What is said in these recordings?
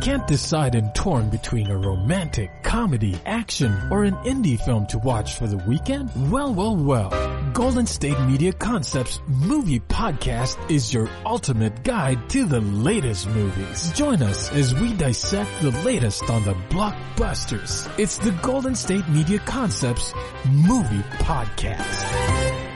Can't decide and torn between a romantic, comedy, action, or an indie film to watch for the weekend? Well. Golden State Media Concepts Movie Podcast is your ultimate guide to the latest movies. Join us as we dissect the latest on the blockbusters. It's the Golden State Media Concepts Movie Podcast.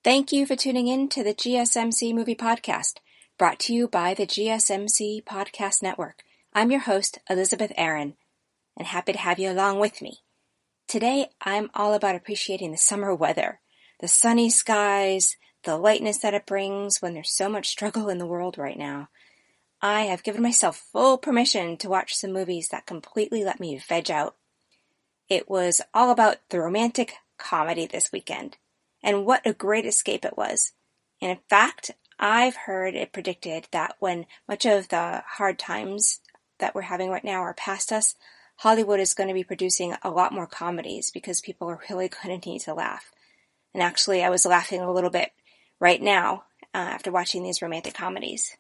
Thank you for tuning in to the GSMC Movie Podcast, brought to you by the GSMC Podcast Network. I'm your host, Elizabeth Aaron, and happy to have you along with me. Today, I'm all about appreciating the summer weather, the sunny skies, the lightness that it brings when there's so much struggle in the world right now. I have given myself full permission to watch some movies that completely let me veg out. It was all about the romantic comedy this weekend. And what a great escape it was. And in fact, I've heard it predicted that when much of the hard times that we're having right now are past us, Hollywood is going to be producing a lot more comedies because people are really going to need to laugh. And actually, I was laughing a little bit right now after watching these romantic comedies.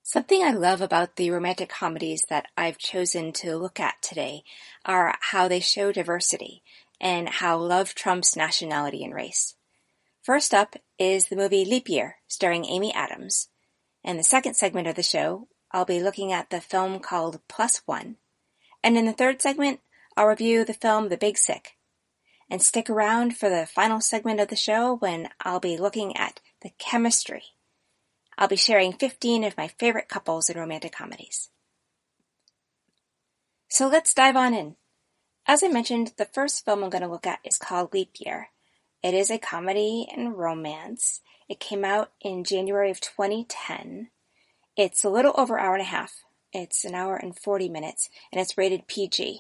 Something I love about the romantic comedies that I've chosen to look at today are how they show diversity and how love trumps nationality and race. First up is the movie Leap Year, starring Amy Adams. In the second segment of the show, I'll be looking at the film called Plus One. And in the third segment, I'll review the film The Big Sick. And stick around for the final segment of the show when I'll be looking at the chemistry. I'll be sharing 15 of my favorite couples in romantic comedies. So let's dive on in. As I mentioned, the first film I'm going to look at is called Leap Year. It is a comedy and romance. It came out in January of 2010. It's a little over an hour and a half. It's an hour and 40 minutes, and it's rated PG.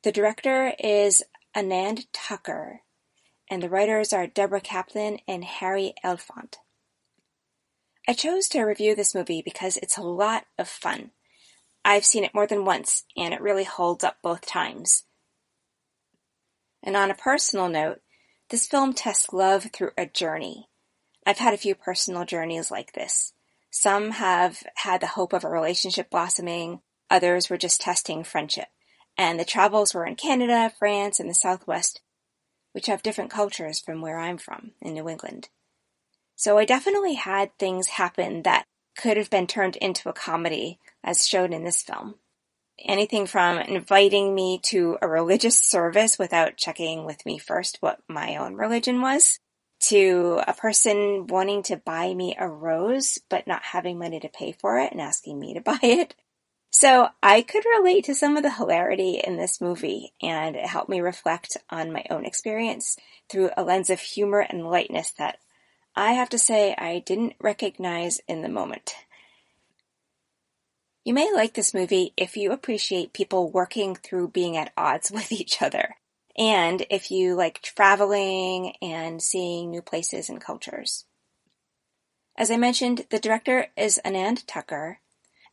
The director is Anand Tucker, and the writers are Deborah Kaplan and Harry Elfont. I chose to review this movie because it's a lot of fun. I've seen it more than once, and it really holds up both times. And on a personal note, this film tests love through a journey. I've had a few personal journeys like this. Some have had the hope of a relationship blossoming, others were just testing friendship. And the travels were in Canada, France, and the Southwest, which have different cultures from where I'm from, in New England. So I definitely had things happen that could have been turned into a comedy, as shown in this film. Anything from inviting me to a religious service without checking with me first what my own religion was, to a person wanting to buy me a rose but not having money to pay for it and asking me to buy it. So I could relate to some of the hilarity in this movie, and it helped me reflect on my own experience through a lens of humor and lightness that I have to say I didn't recognize in the moment. You may like this movie if you appreciate people working through being at odds with each other, and if you like traveling and seeing new places and cultures. As I mentioned, the director is Anand Tucker,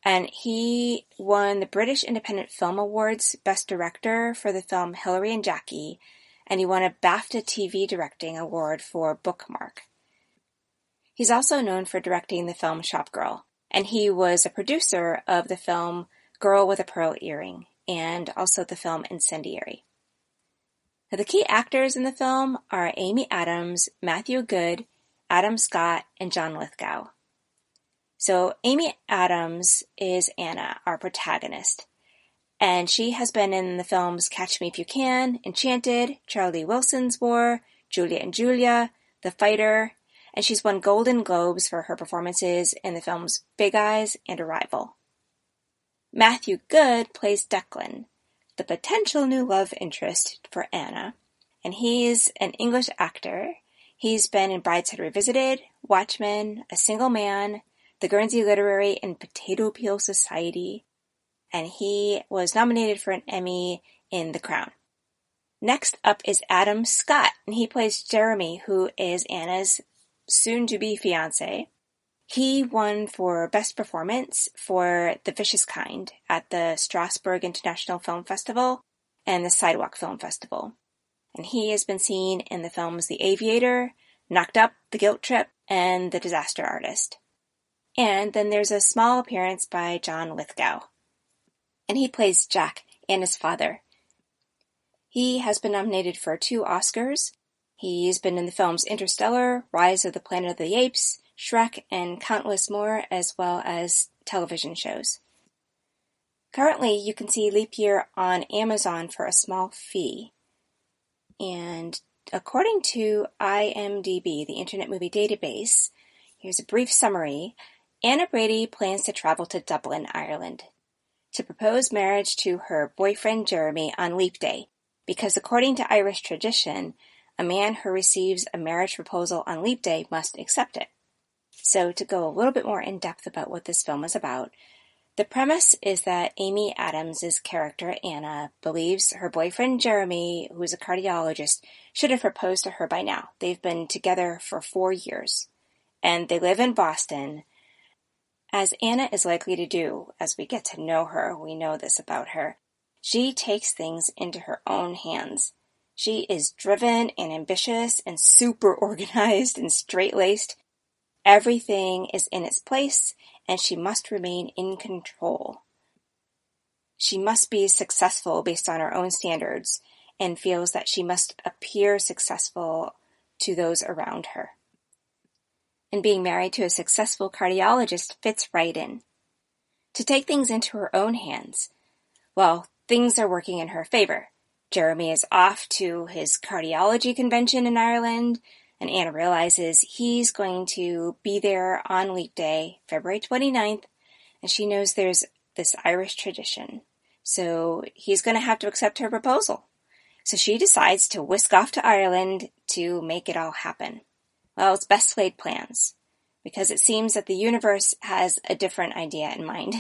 and he won the British Independent Film Awards Best Director for the film Hillary and Jackie, and he won a BAFTA TV Directing Award for Bookmark. He's also known for directing the film Shopgirl, and he was a producer of the film Girl with a Pearl Earring, and also the film Incendiary. Now, the key actors in the film are Amy Adams, Matthew Goode, Adam Scott, and John Lithgow. So Amy Adams is Anna, our protagonist, and she has been in the films Catch Me If You Can, Enchanted, Charlie Wilson's War, Julia and Julia, The Fighter, and she's won Golden Globes for her performances in the films Big Eyes and Arrival. Matthew Goode plays Declan, the potential new love interest for Anna, and he's an English actor. He's been in Brideshead Revisited, Watchmen, A Single Man, The Guernsey Literary and Potato Peel Society, and he was nominated for an Emmy in The Crown. Next up is Adam Scott, and he plays Jeremy, who is Anna's soon-to-be fiancé. He won for Best Performance for The Vicious Kind at the Strasbourg International Film Festival and the Sidewalk Film Festival. And he has been seen in the films The Aviator, Knocked Up, The Guilt Trip, and The Disaster Artist. And then there's a small appearance by John Lithgow. And he plays Jack, Anna's father. He has been nominated for 2 Oscars. He's been in the films Interstellar, Rise of the Planet of the Apes, Shrek, and countless more, as well as television shows. Currently, you can see Leap Year on Amazon for a small fee. And according to IMDb, the Internet Movie Database, here's a brief summary. Anna Brady plans to travel to Dublin, Ireland, to propose marriage to her boyfriend Jeremy on Leap Day, because according to Irish tradition, a man who receives a marriage proposal on Leap Day must accept it. So to go a little bit more in depth about what this film is about, the premise is that Amy Adams' character, Anna, believes her boyfriend Jeremy, who is a cardiologist, should have proposed to her by now. They've been together for 4 years, and they live in Boston. As Anna is likely to do, as we get to know her, we know this about her, she takes things into her own hands. She is driven and ambitious and super organized and straight-laced. Everything is in its place, and she must remain in control. She must be successful based on her own standards, and feels that she must appear successful to those around her. And being married to a successful cardiologist fits right in. To take things into her own hands, well, things are working in her favor. Jeremy is off to his cardiology convention in Ireland, and Anna realizes he's going to be there on Leap Day, February 29th, and she knows there's this Irish tradition. So he's going to have to accept her proposal. So she decides to whisk off to Ireland to make it all happen. Well, it's best laid plans, because it seems that the universe has a different idea in mind.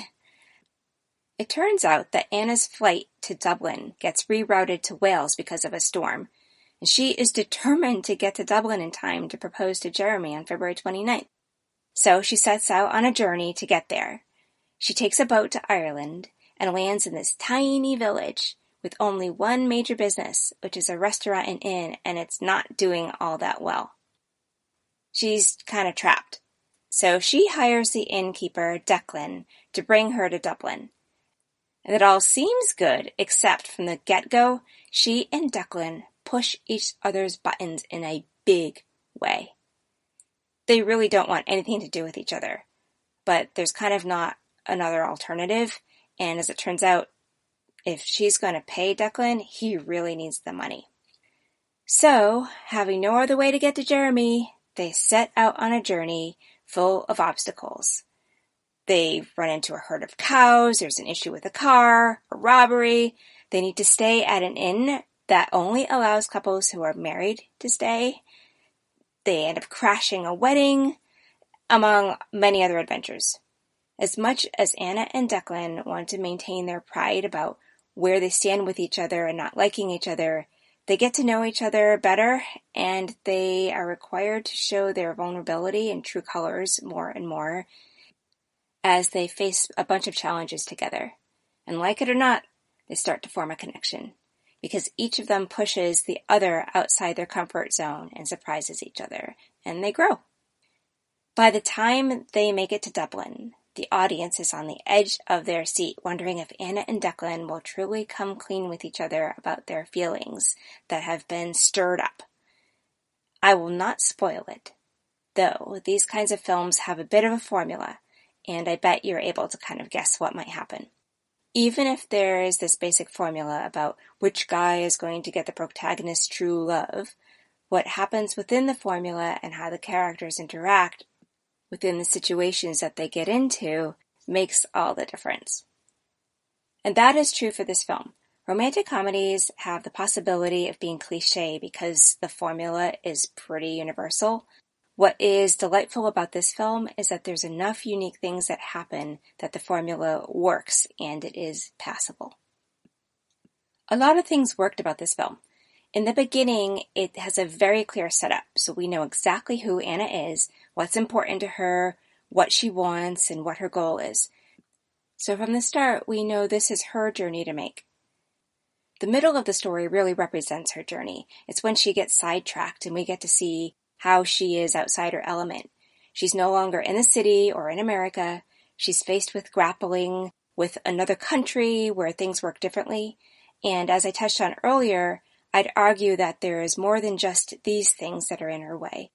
It turns out that Anna's flight to Dublin gets rerouted to Wales because of a storm, and she is determined to get to Dublin in time to propose to Jeremy on February 29th. So she sets out on a journey to get there. She takes a boat to Ireland and lands in this tiny village with only one major business, which is a restaurant and inn, and it's not doing all that well. She's kind of trapped. So she hires the innkeeper, Declan, to bring her to Dublin. And it all seems good, except from the get-go, she and Declan push each other's buttons in a big way. They really don't want anything to do with each other, but there's kind of not another alternative, and as it turns out, if she's going to pay Declan, he really needs the money. So, having no other way to get to Jeremy, they set out on a journey full of obstacles. They run into a herd of cows, there's an issue with a car, a robbery. They need to stay at an inn that only allows couples who are married to stay. They end up crashing a wedding, among many other adventures. As much as Anna and Declan want to maintain their pride about where they stand with each other and not liking each other, they get to know each other better, and they are required to show their vulnerability and true colors more and more as they face a bunch of challenges together. And like it or not, they start to form a connection, because each of them pushes the other outside their comfort zone and surprises each other, and they grow. By the time they make it to Dublin, the audience is on the edge of their seat, wondering if Anna and Declan will truly come clean with each other about their feelings that have been stirred up. I will not spoil it, though these kinds of films have a bit of a formula, and I bet you're able to kind of guess what might happen. Even if there is this basic formula about which guy is going to get the protagonist's true love, what happens within the formula and how the characters interact within the situations that they get into makes all the difference. And that is true for this film. Romantic comedies have the possibility of being cliché because the formula is pretty universal. What is delightful about this film is that there's enough unique things that happen that the formula works and it is passable. A lot of things worked about this film. In the beginning, it has a very clear setup, so we know exactly who Anna is, what's important to her, what she wants, and what her goal is. So from the start, we know this is her journey to make. The middle of the story really represents her journey. It's when she gets sidetracked and we get to see how she is outside her element. She's no longer in the city or in America. She's faced with grappling with another country where things work differently. And as I touched on earlier, I'd argue that there is more than just these things that are in her way.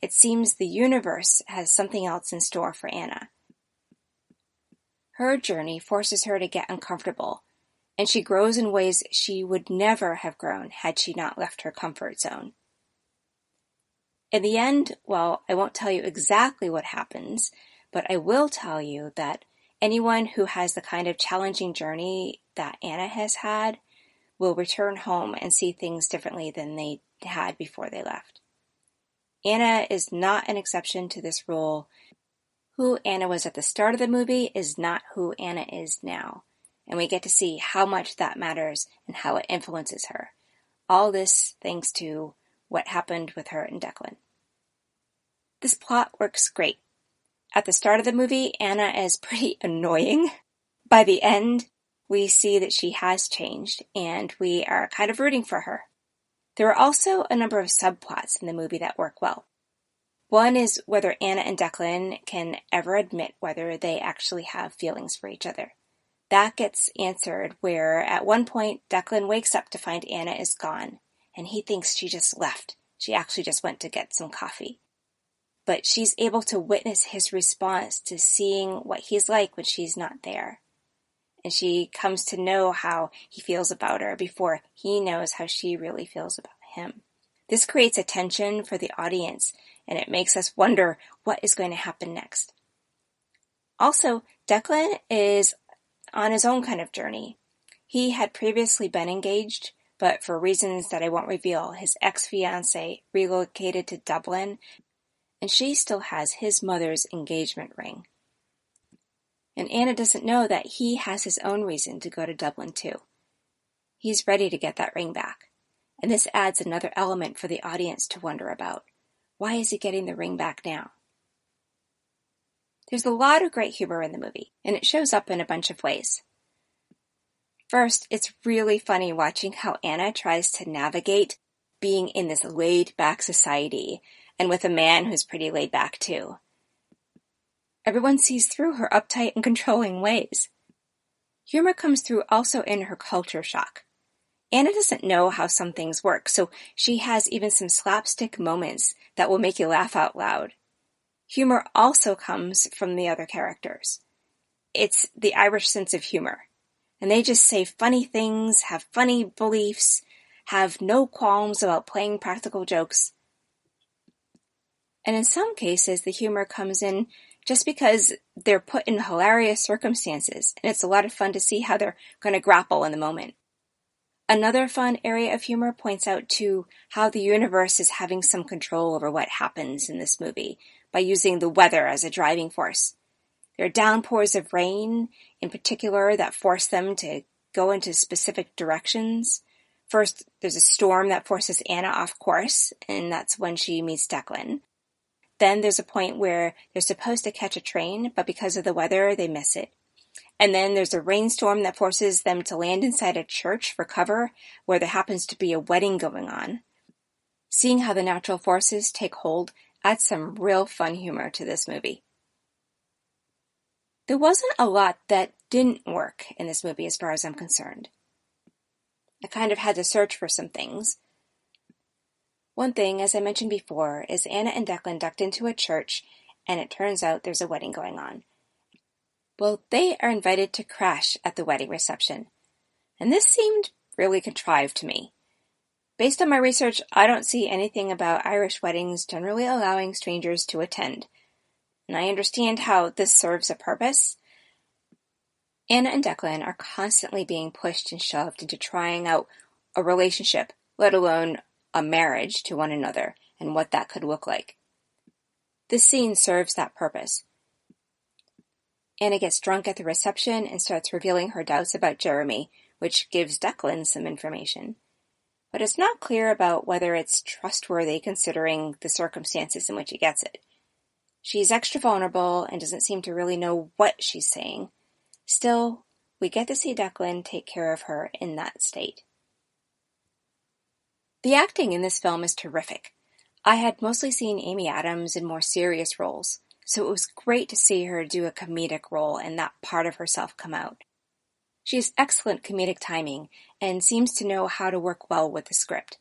It seems the universe has something else in store for Anna. Her journey forces her to get uncomfortable, and she grows in ways she would never have grown had she not left her comfort zone. In the end, well, I won't tell you exactly what happens, but I will tell you that anyone who has the kind of challenging journey that Anna has had will return home and see things differently than they had before they left. Anna is not an exception to this rule. Who Anna was at the start of the movie is not who Anna is now. And we get to see how much that matters and how it influences her. All this thanks to what happened with her and Declan. This plot works great. At the start of the movie, Anna is pretty annoying. By the end, we see that she has changed, and we are kind of rooting for her. There are also a number of subplots in the movie that work well. One is whether Anna and Declan can ever admit whether they actually have feelings for each other. That gets answered where, at one point, Declan wakes up to find Anna is gone, and he thinks she just left. She actually just went to get some coffee. But she's able to witness his response to seeing what he's like when she's not there. And she comes to know how he feels about her before he knows how she really feels about him. This creates a tension for the audience, and it makes us wonder what is going to happen next. Also, Declan is on his own kind of journey. He had previously been engaged, but for reasons that I won't reveal, his ex-fiancée relocated to Dublin, and she still has his mother's engagement ring. And Anna doesn't know that he has his own reason to go to Dublin too. He's ready to get that ring back, and this adds another element for the audience to wonder about. Why is he getting the ring back now? There's a lot of great humor in the movie, and it shows up in a bunch of ways. First, it's really funny watching how Anna tries to navigate being in this laid-back society, and with a man who's pretty laid-back too. Everyone sees through her uptight and controlling ways. Humor comes through also in her culture shock. Anna doesn't know how some things work, so she has even some slapstick moments that will make you laugh out loud. Humor also comes from the other characters. It's the Irish sense of humor. And they just say funny things, have funny beliefs, have no qualms about playing practical jokes. And in some cases, the humor comes in just because they're put in hilarious circumstances, and it's a lot of fun to see how they're going to grapple in the moment. Another fun area of humor points out to how the universe is having some control over what happens in this movie by using the weather as a driving force. There are downpours of rain, in particular, that force them to go into specific directions. First, there's a storm that forces Anna off course, and that's when she meets Declan. Then there's a point where they're supposed to catch a train, but because of the weather, they miss it. And then there's a rainstorm that forces them to land inside a church for cover, where there happens to be a wedding going on. Seeing how the natural forces take hold adds some real fun humor to this movie. There wasn't a lot that didn't work in this movie as far as I'm concerned. I kind of had to search for some things. One thing, as I mentioned before, is Anna and Declan ducked into a church, and it turns out there's a wedding going on. Well, they are invited to crash at the wedding reception, and this seemed really contrived to me. Based on my research, I don't see anything about Irish weddings generally allowing strangers to attend, and I understand how this serves a purpose. Anna and Declan are constantly being pushed and shoved into trying out a relationship, let alone a marriage to one another, and what that could look like. This scene serves that purpose. Anna gets drunk at the reception and starts revealing her doubts about Jeremy, which gives Declan some information. But it's not clear about whether it's trustworthy considering the circumstances in which he gets it. She's extra vulnerable and doesn't seem to really know what she's saying. Still, we get to see Declan take care of her in that state. The acting in this film is terrific. I had mostly seen Amy Adams in more serious roles, so it was great to see her do a comedic role and that part of herself come out. She has excellent comedic timing and seems to know how to work well with the script.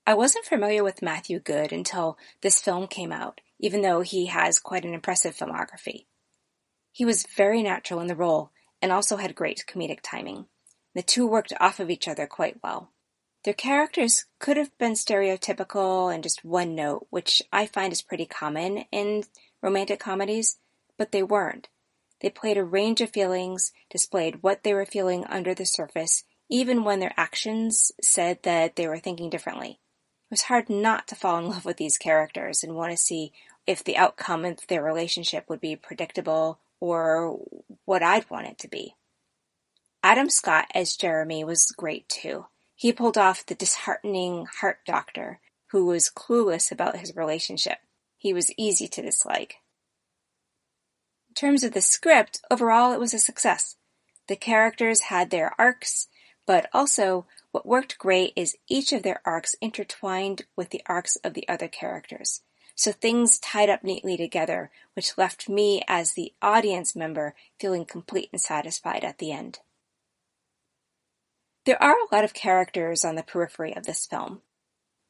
I wasn't familiar with Matthew Goode until this film came out, even though he has quite an impressive filmography. He was very natural in the role and also had great comedic timing. The two worked off of each other quite well. Their characters could have been stereotypical and just one note, which I find is pretty common in romantic comedies, but they weren't. They played a range of feelings, displayed what they were feeling under the surface, even when their actions said that they were thinking differently. It was hard not to fall in love with these characters and want to see if the outcome of their relationship would be predictable or what I'd want it to be. Adam Scott as Jeremy was great too. He pulled off the disheartening heart doctor who was clueless about his relationship. He was easy to dislike. In terms of the script, overall it was a success. The characters had their arcs, but also what worked great is each of their arcs intertwined with the arcs of the other characters. So things tied up neatly together, which left me as the audience member feeling complete and satisfied at the end. There are a lot of characters on the periphery of this film.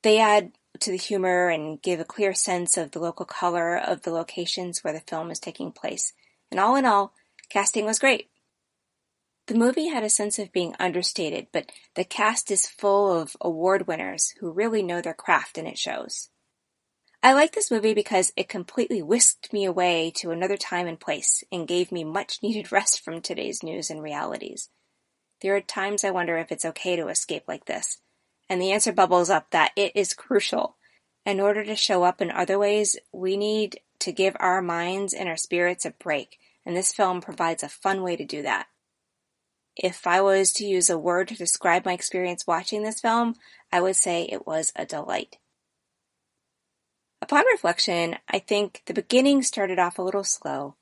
They add to the humor and give a clear sense of the local color of the locations where the film is taking place. And all in all, casting was great. The movie had a sense of being understated, but the cast is full of award winners who really know their craft and it shows. I like this movie because it completely whisked me away to another time and place and gave me much needed rest from today's news and realities. There are times I wonder if it's okay to escape like this, and the answer bubbles up that it is crucial. In order to show up in other ways, we need to give our minds and our spirits a break, and this film provides a fun way to do that. If I was to use a word to describe my experience watching this film, I would say it was a delight. Upon reflection, I think the beginning started off a little slow.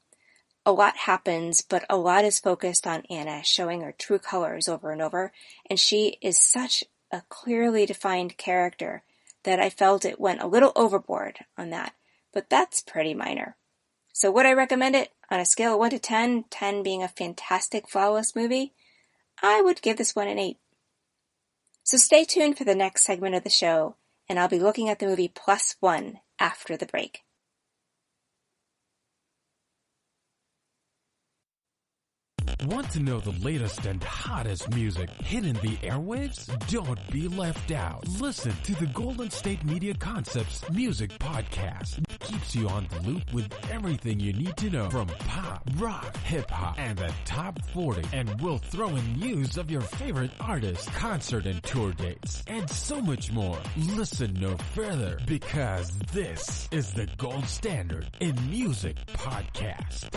A lot happens, but a lot is focused on Anna showing her true colors over and over, and she is such a clearly defined character that I felt it went a little overboard on that, but that's pretty minor. So would I recommend it? On a scale of 1 to 10, 10 being a fantastic, flawless movie, I would give this one an 8. So stay tuned for the next segment of the show, and I'll be looking at the movie +1 after the break. Want to know the latest and hottest music hitting the airwaves? Don't be left out. Listen to the Golden State Media Concepts Music Podcast. It keeps you on the loop with everything you need to know from pop, rock, hip-hop, and the top 40. And we'll throw in news of your favorite artists, concert and tour dates, and so much more. Listen no further, because this is the gold standard in music podcast.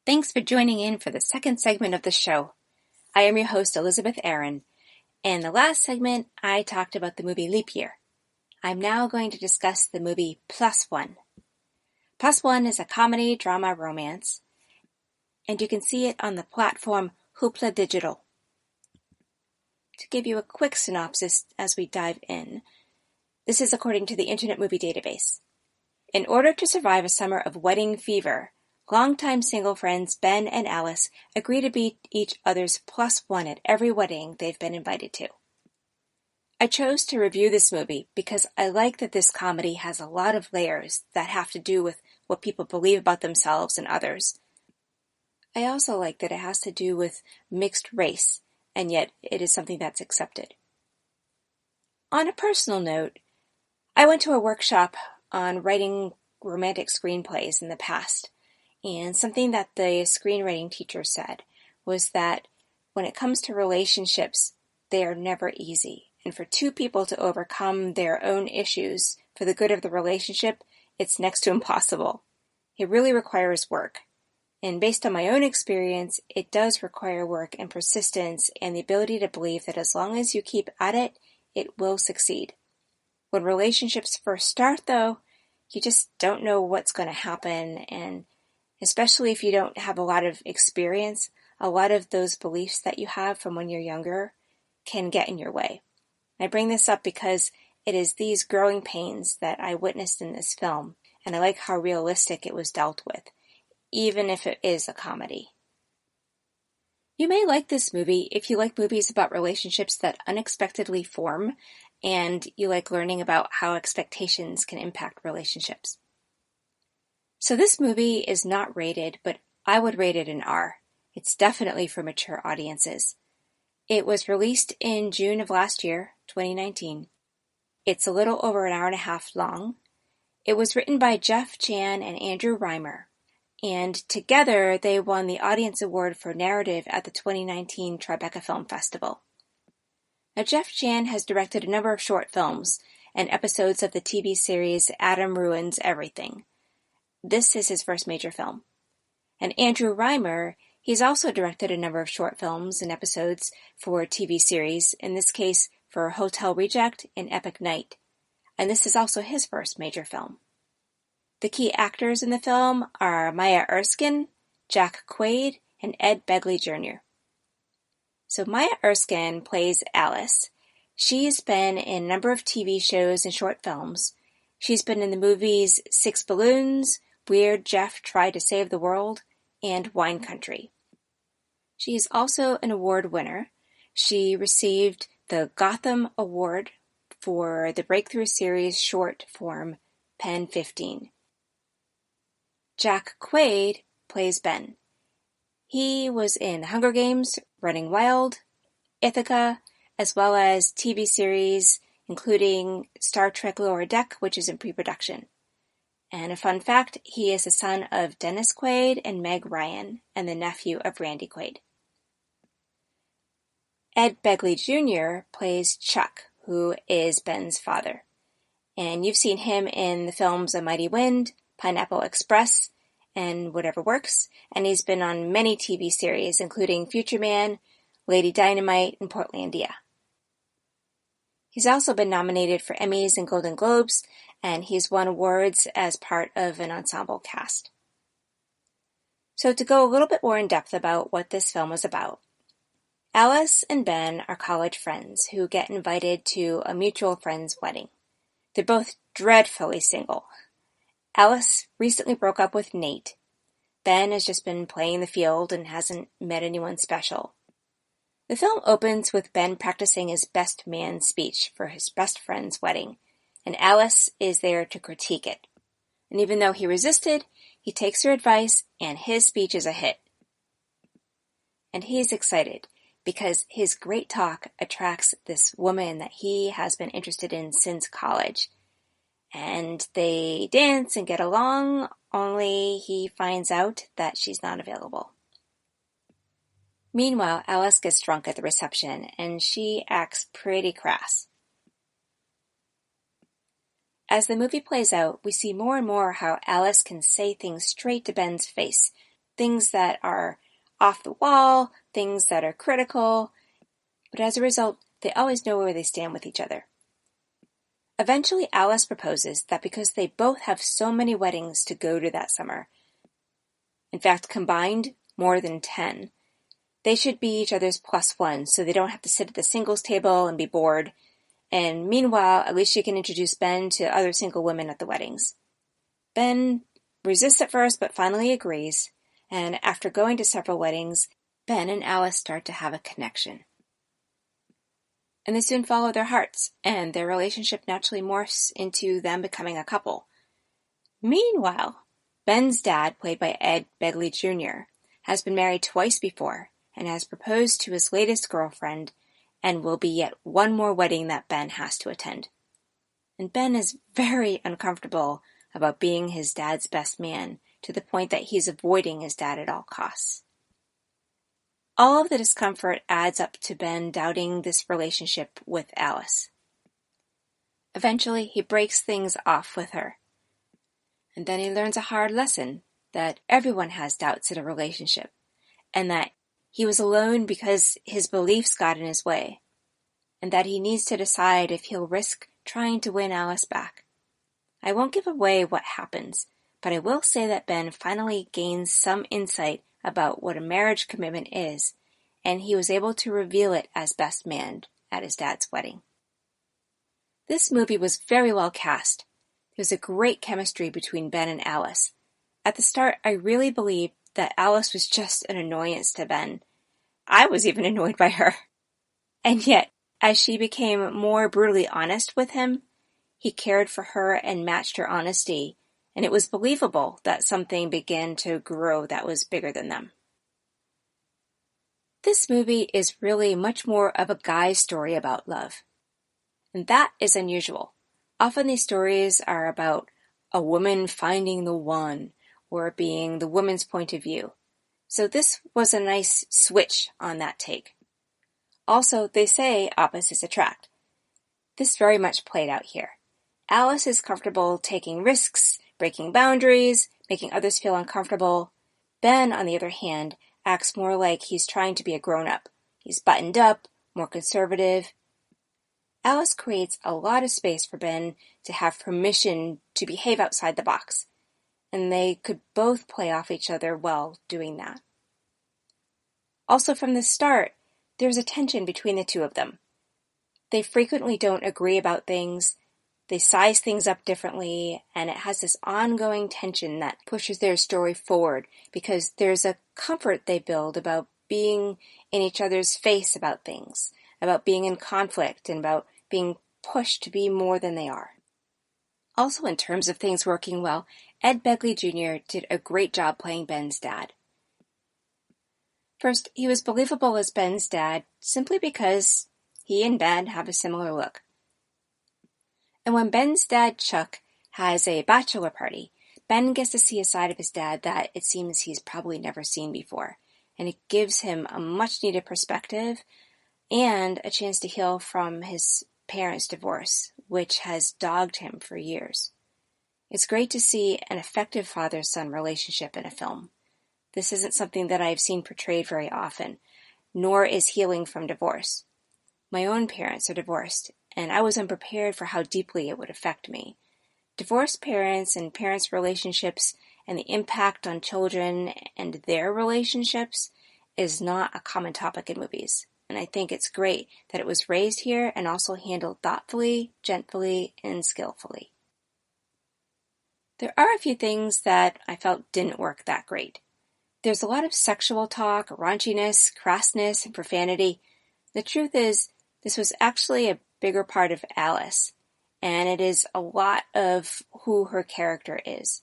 Thanks for joining in for the second segment of the show. I am your host, Elizabeth Aaron, and the last segment I talked about the movie Leap Year. I'm now going to discuss the movie +1. +1 is a comedy, drama, romance, and you can see it on the platform Hoopla Digital. To give you a quick synopsis as we dive in, this is according to the Internet Movie Database. In order to survive a summer of wedding fever, Longtime single friends Ben and Alice agree to be each other's plus one at every wedding they've been invited to. I chose to review this movie because I like that this comedy has a lot of layers that have to do with what people believe about themselves and others. I also like that it has to do with mixed race, and yet it is something that's accepted. On a personal note, I went to a workshop on writing romantic screenplays in the past, and something that the screenwriting teacher said was that when it comes to relationships, they are never easy. And for two people to overcome their own issues for the good of the relationship, it's next to impossible. It really requires work. And based on my own experience, it does require work and persistence and the ability to believe that as long as you keep at it, it will succeed. When relationships first start, though, you just don't know what's going to happen, and especially if you don't have a lot of experience, a lot of those beliefs that you have from when you're younger can get in your way. I bring this up because it is these growing pains that I witnessed in this film, and I like how realistic it was dealt with, even if it is a comedy. You may like this movie if you like movies about relationships that unexpectedly form, and you like learning about how expectations can impact relationships. So this movie is not rated, but I would rate it an R. It's definitely for mature audiences. It was released in June of last year, 2019. It's a little over an hour and a half long. It was written by Jeff Jan and Andrew Reimer, and together they won the Audience Award for Narrative at the 2019 Tribeca Film Festival. Now, Jeff Jan has directed a number of short films and episodes of the TV series Adam Ruins Everything. This is his first major film. And Andrew Reimer, he's also directed a number of short films and episodes for TV series, in this case for Hotel Reject and Epic Night. And this is also his first major film. The key actors in the film are Maya Erskine, Jack Quaid, and Ed Begley Jr. So Maya Erskine plays Alice. She's been in a number of TV shows and short films. She's been in the movies Six Balloons, Weird Jeff Tried to Save the World, and Wine Country. She is also an award winner. She received the Gotham Award for the Breakthrough Series short form Pen 15. Jack Quaid plays Ben. He was in The Hunger Games, Running Wild, Ithaca, as well as TV series including Star Trek Lower Deck, which is in pre-production. And a fun fact, he is the son of Dennis Quaid and Meg Ryan, and the nephew of Randy Quaid. Ed Begley Jr. plays Chuck, who is Ben's father. And you've seen him in the films A Mighty Wind, Pineapple Express, and Whatever Works, and he's been on many TV series, including Future Man, Lady Dynamite, and Portlandia. He's also been nominated for Emmys and Golden Globes, and he's won awards as part of an ensemble cast. So to go a little bit more in depth about what this film is about, Alice and Ben are college friends who get invited to a mutual friend's wedding. They're both dreadfully single. Alice recently broke up with Nate. Ben has just been playing the field and hasn't met anyone special. The film opens with Ben practicing his best man speech for his best friend's wedding, and Alice is there to critique it. And even though he resisted, he takes her advice, and his speech is a hit. And he's excited, because his great talk attracts this woman that he has been interested in since college. And they dance and get along, only he finds out that she's not available. Meanwhile, Alice gets drunk at the reception, and she acts pretty crass. As the movie plays out, we see more and more how Alice can say things straight to Ben's face, things that are off the wall, things that are critical, but as a result, they always know where they stand with each other. Eventually, Alice proposes that because they both have so many weddings to go to that summer, in fact, combined, more than 10, they should be each other's plus one so they don't have to sit at the singles table and be bored, and meanwhile, at least she can introduce Ben to other single women at the weddings. Ben resists at first but finally agrees, and after going to several weddings, Ben and Alice start to have a connection. And they soon follow their hearts, and their relationship naturally morphs into them becoming a couple. Meanwhile, Ben's dad, played by Ed Begley Jr., has been married twice before and has proposed to his latest girlfriend, and will be yet one more wedding that Ben has to attend. And Ben is very uncomfortable about being his dad's best man, to the point that he's avoiding his dad at all costs. All of the discomfort adds up to Ben doubting this relationship with Alice. Eventually, he breaks things off with her. And then he learns a hard lesson, that everyone has doubts in a relationship, and that he was alone because his beliefs got in his way, and that he needs to decide if he'll risk trying to win Alice back. I won't give away what happens, but I will say that Ben finally gains some insight about what a marriage commitment is, and he was able to reveal it as best man at his dad's wedding. This movie was very well cast. There was a great chemistry between Ben and Alice. At the start, I really believed that Alice was just an annoyance to Ben. I was even annoyed by her. And yet, as she became more brutally honest with him, he cared for her and matched her honesty, and it was believable that something began to grow that was bigger than them. This movie is really much more of a guy's story about love. And that is unusual. Often these stories are about a woman finding the one, or being the woman's point of view. So this was a nice switch on that take. Also, they say opposites attract. This very much played out here. Alice is comfortable taking risks, breaking boundaries, making others feel uncomfortable. Ben, on the other hand, acts more like he's trying to be a grown-up. He's buttoned up, more conservative. Alice creates a lot of space for Ben to have permission to behave outside the box, and they could both play off each other well doing that. Also, from the start, there's a tension between the two of them. They frequently don't agree about things. They size things up differently, and it has this ongoing tension that pushes their story forward because there's a comfort they build about being in each other's face about things, about being in conflict, and about being pushed to be more than they are. Also, in terms of things working well, Ed Begley Jr. did a great job playing Ben's dad. First, he was believable as Ben's dad simply because he and Ben have a similar look. And when Ben's dad, Chuck, has a bachelor party, Ben gets to see a side of his dad that it seems he's probably never seen before, and it gives him a much-needed perspective and a chance to heal from his parents' divorce, which has dogged him for years. It's great to see an effective father-son relationship in a film. This isn't something that I've seen portrayed very often, nor is healing from divorce. My own parents are divorced, and I was unprepared for how deeply it would affect me. Divorced parents and parents' relationships and the impact on children and their relationships is not a common topic in movies. And I think it's great that it was raised here and also handled thoughtfully, gently, and skillfully. There are a few things that I felt didn't work that great. There's a lot of sexual talk, raunchiness, crassness, and profanity. The truth is, this was actually a bigger part of Alice, and it is a lot of who her character is.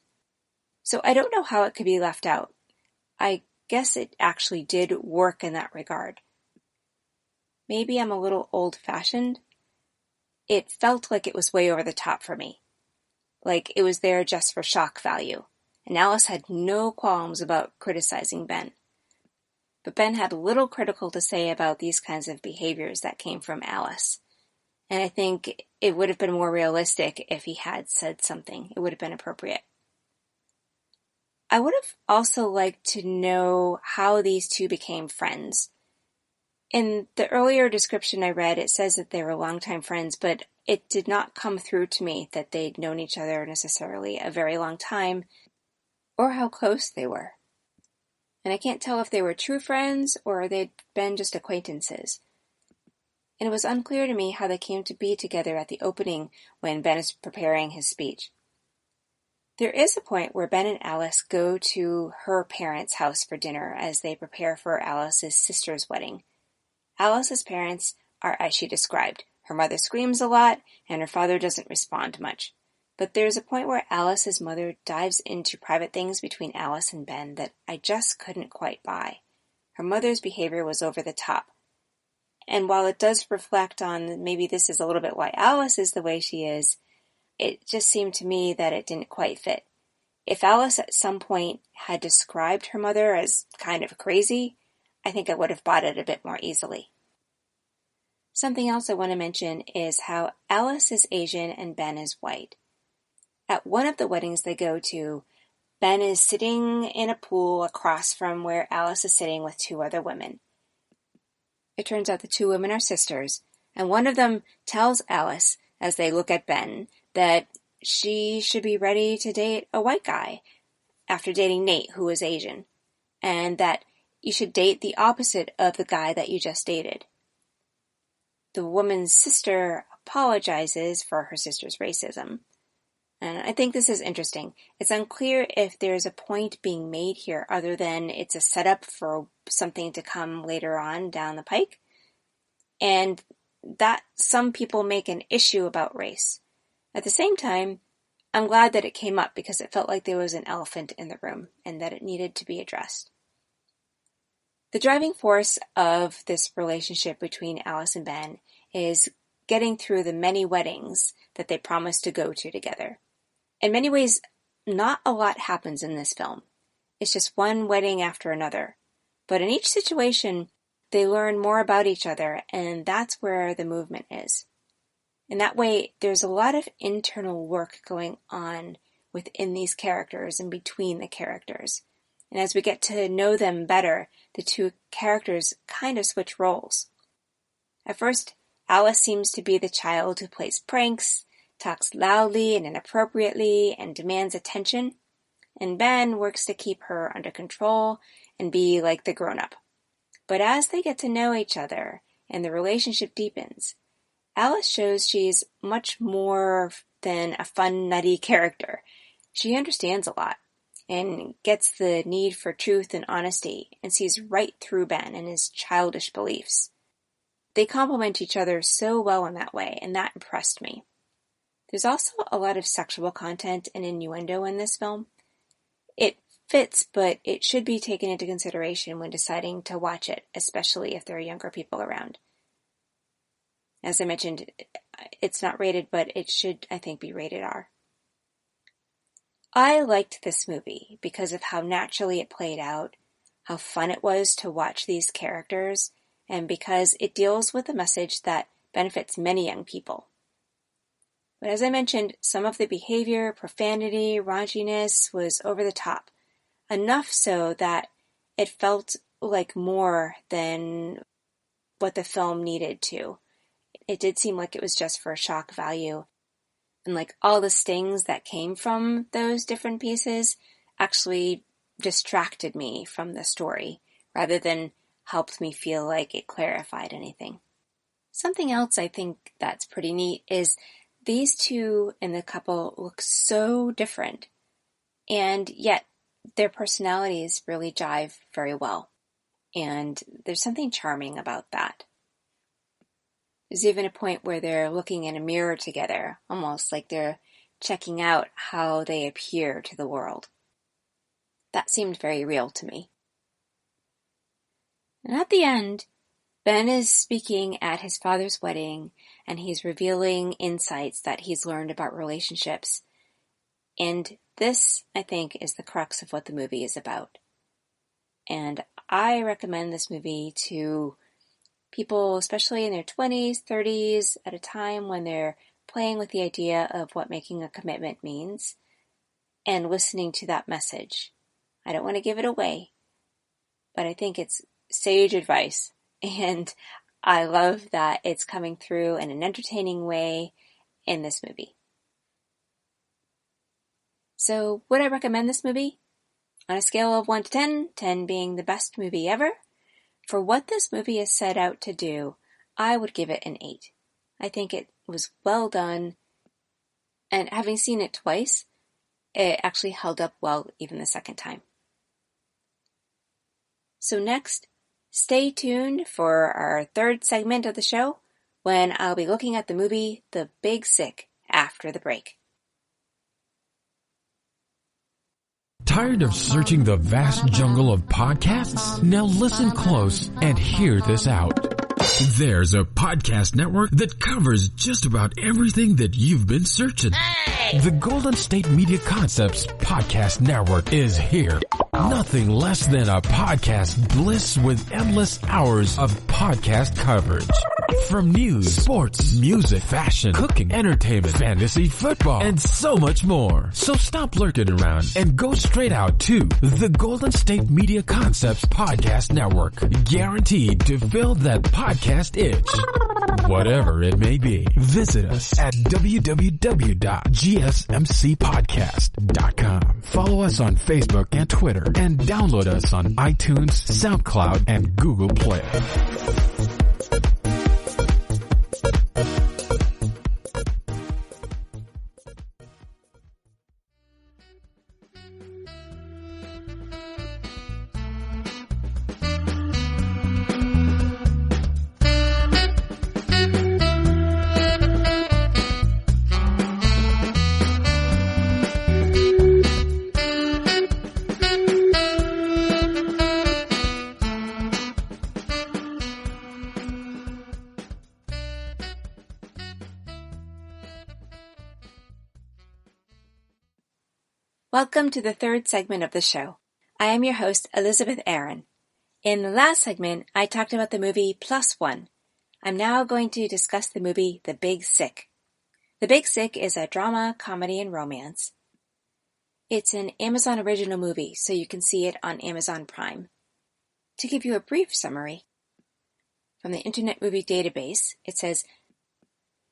So I don't know how it could be left out. I guess it actually did work in that regard. Maybe I'm a little old-fashioned. It felt like it was way over the top for me. Like it was there just for shock value. And Alice had no qualms about criticizing Ben. But Ben had little critical to say about these kinds of behaviors that came from Alice. And I think it would have been more realistic if he had said something. It would have been appropriate. I would have also liked to know how these two became friends. In the earlier description I read, it says that they were longtime friends, but it did not come through to me that they'd known each other necessarily a very long time, or how close they were. And I can't tell if they were true friends or they'd been just acquaintances. And it was unclear to me how they came to be together at the opening when Ben is preparing his speech. There is a point where Ben and Alice go to her parents' house for dinner as they prepare for Alice's sister's wedding. Alice's parents are as she described. Her mother screams a lot, and her father doesn't respond much. But there's a point where Alice's mother dives into private things between Alice and Ben that I just couldn't quite buy. Her mother's behavior was over the top. And while it does reflect on maybe this is a little bit why Alice is the way she is, it just seemed to me that it didn't quite fit. If Alice at some point had described her mother as kind of crazy, I think I would have bought it a bit more easily. Something else I want to mention is how Alice is Asian and Ben is white. At one of the weddings they go to, Ben is sitting in a pool across from where Alice is sitting with two other women. It turns out the two women are sisters, and one of them tells Alice, as they look at Ben, that she should be ready to date a white guy after dating Nate, who is Asian, and that you should date the opposite of the guy that you just dated. The woman's sister apologizes for her sister's racism, and I think this is interesting. It's unclear if there's a point being made here other than it's a setup for something to come later on down the pike, and that some people make an issue about race. At the same time, I'm glad that it came up because it felt like there was an elephant in the room and that it needed to be addressed. The driving force of this relationship between Alice and Ben is getting through the many weddings that they promised to go to together. In many ways, not a lot happens in this film. It's just one wedding after another. But in each situation, they learn more about each other, and that's where the movement is. In that way, there's a lot of internal work going on within these characters and between the characters. And as we get to know them better, the two characters kind of switch roles. At first, Alice seems to be the child who plays pranks, talks loudly and inappropriately, and demands attention. And Ben works to keep her under control and be like the grown-up. But as they get to know each other and the relationship deepens, Alice shows she's much more than a fun, nutty character. She understands a lot and gets the need for truth and honesty and sees right through Ben and his childish beliefs. They complement each other so well in that way, and that impressed me. There's also a lot of sexual content and innuendo in this film. It fits, but it should be taken into consideration when deciding to watch it, especially if there are younger people around. As I mentioned, it's not rated, but it should, I think, be rated R. I liked this movie because of how naturally it played out, how fun it was to watch these characters, and because it deals with a message that benefits many young people. But as I mentioned, some of the behavior, profanity, raunchiness was over the top, enough so that it felt like more than what the film needed to. It did seem like it was just for shock value. And like all the stings that came from those different pieces actually distracted me from the story rather than helped me feel like it clarified anything. Something else I think that's pretty neat is these two in the couple look so different, and yet their personalities really jive very well. And there's something charming about that. There's even a point where they're looking in a mirror together, almost like they're checking out how they appear to the world. That seemed very real to me. And at the end, Ben is speaking at his father's wedding, and he's revealing insights that he's learned about relationships. And this, I think, is the crux of what the movie is about. And I recommend this movie to people, especially in their 20s, 30s, at a time when they're playing with the idea of what making a commitment means and listening to that message. I don't want to give it away, but I think it's sage advice, and I love that it's coming through in an entertaining way in this movie. So, would I recommend this movie? On a scale of 1 to 10, 10 being the best movie ever, for what this movie is set out to do, I would give it an 8. I think it was well done, and having seen it twice, it actually held up well even the second time. So next, stay tuned for our third segment of the show, when I'll be looking at the movie The Big Sick after the break. Tired of searching the vast jungle of podcasts? Now listen close and hear this out. There's a podcast network that covers just about everything that you've been searching. Hey! The Golden State Media Concepts Podcast Network is here. Nothing less than a podcast bliss with endless hours of podcast coverage. From news, sports, music, fashion, cooking, entertainment, fantasy, football, and so much more. So stop lurking around and go straight out to the Golden State Media Concepts Podcast Network. Guaranteed to fill that podcast itch. Whatever it may be. Visit us at www.gsmcpodcast.com. Follow us on Facebook and Twitter, and download us on iTunes, SoundCloud, and Google Play. Welcome to the third segment of the show. I am your host, Elizabeth Aaron. In the last segment, I talked about the movie Plus One. I'm now going to discuss the movie The Big Sick. The Big Sick is a drama, comedy, and romance. It's an Amazon original movie, so you can see it on Amazon Prime. To give you a brief summary, from the Internet Movie Database, it says,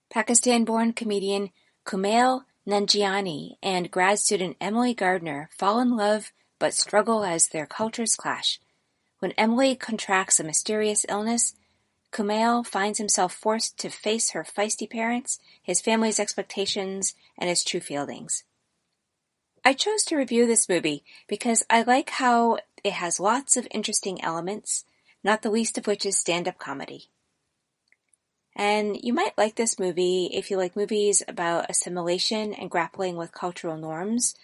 Pakistan-born comedian Kumail Nanjiani and grad student Emily Gardner fall in love but struggle as their cultures clash. When Emily contracts a mysterious illness, Kumail finds himself forced to face her feisty parents, his family's expectations, and his true feelings. I chose to review this movie because I like how it has lots of interesting elements, not the least of which is stand-up comedy. And you might like this movie if you like movies about assimilation and grappling with cultural norms,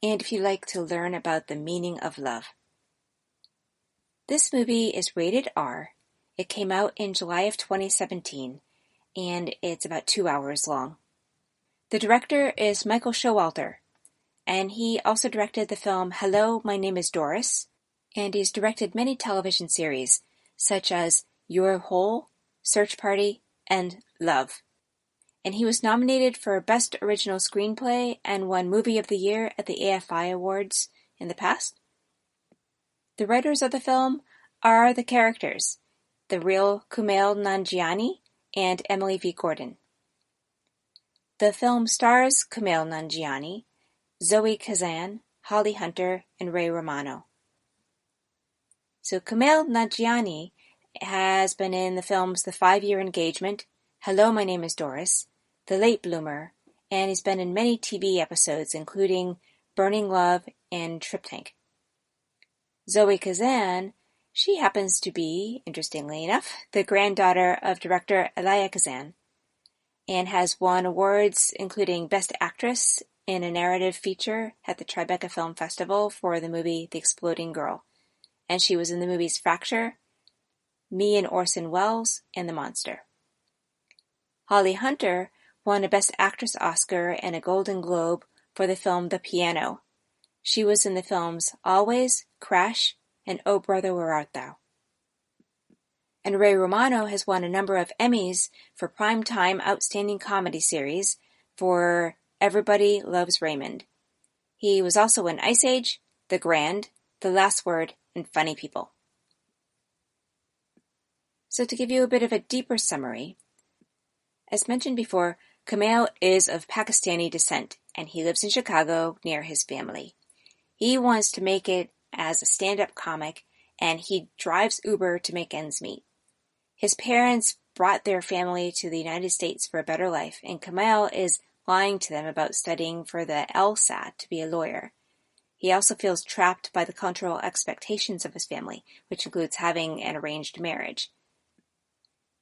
and if you like to learn about the meaning of love. This movie is rated R. It came out in July of 2017, and it's about 2 hours long. The director is Michael Showalter, and he also directed the film Hello, My Name is Doris, and he's directed many television series, such as You're Whole, Search Party, and Love. And he was nominated for Best Original Screenplay and won Movie of the Year at the AFI Awards in the past. The writers of the film are the characters, the real Kumail Nanjiani and Emily V. Gordon. The film stars Kumail Nanjiani, Zoe Kazan, Holly Hunter, and Ray Romano. So Kumail Nanjiani has been in the films The 5-Year Engagement, Hello, My Name is Doris, The Late Bloomer, and he's been in many TV episodes including Burning Love and Trip Tank. Zoe Kazan, she happens to be, interestingly enough, the granddaughter of director Elia Kazan, and has won awards including Best Actress in a Narrative Feature at the Tribeca Film Festival for the movie The Exploding Girl, and she was in the movies Fracture, Me and Orson Welles, and The Monster. Holly Hunter won a Best Actress Oscar and a Golden Globe for the film The Piano. She was in the films Always, Crash, and Oh Brother, Where Art Thou? And Ray Romano has won a number of Emmys for Primetime Outstanding Comedy Series for Everybody Loves Raymond. He was also in Ice Age, The Grand, The Last Word, and Funny People. So to give you a bit of a deeper summary, as mentioned before, Kumail is of Pakistani descent, and he lives in Chicago near his family. He wants to make it as a stand-up comic, and he drives Uber to make ends meet. His parents brought their family to the United States for a better life, and Kumail is lying to them about studying for the LSAT to be a lawyer. He also feels trapped by the cultural expectations of his family, which includes having an arranged marriage,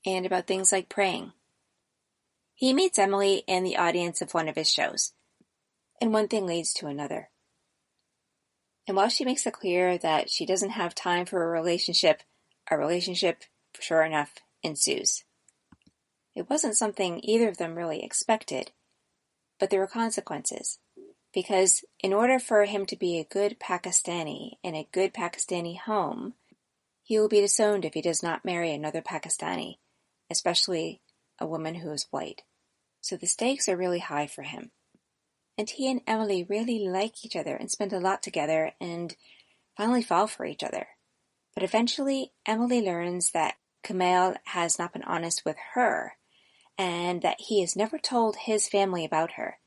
and about things like praying. He meets Emily in the audience of one of his shows, and one thing leads to another. And while she makes it clear that she doesn't have time for a relationship, sure enough, ensues. It wasn't something either of them really expected, but there were consequences. Because in order for him to be a good Pakistani in a good Pakistani home, he will be disowned if he does not marry another Pakistani, especially a woman who is white. So the stakes are really high for him. And he and Emily really like each other and spend a lot together and finally fall for each other. But eventually, Emily learns that Kamal has not been honest with her and that he has never told his family about her.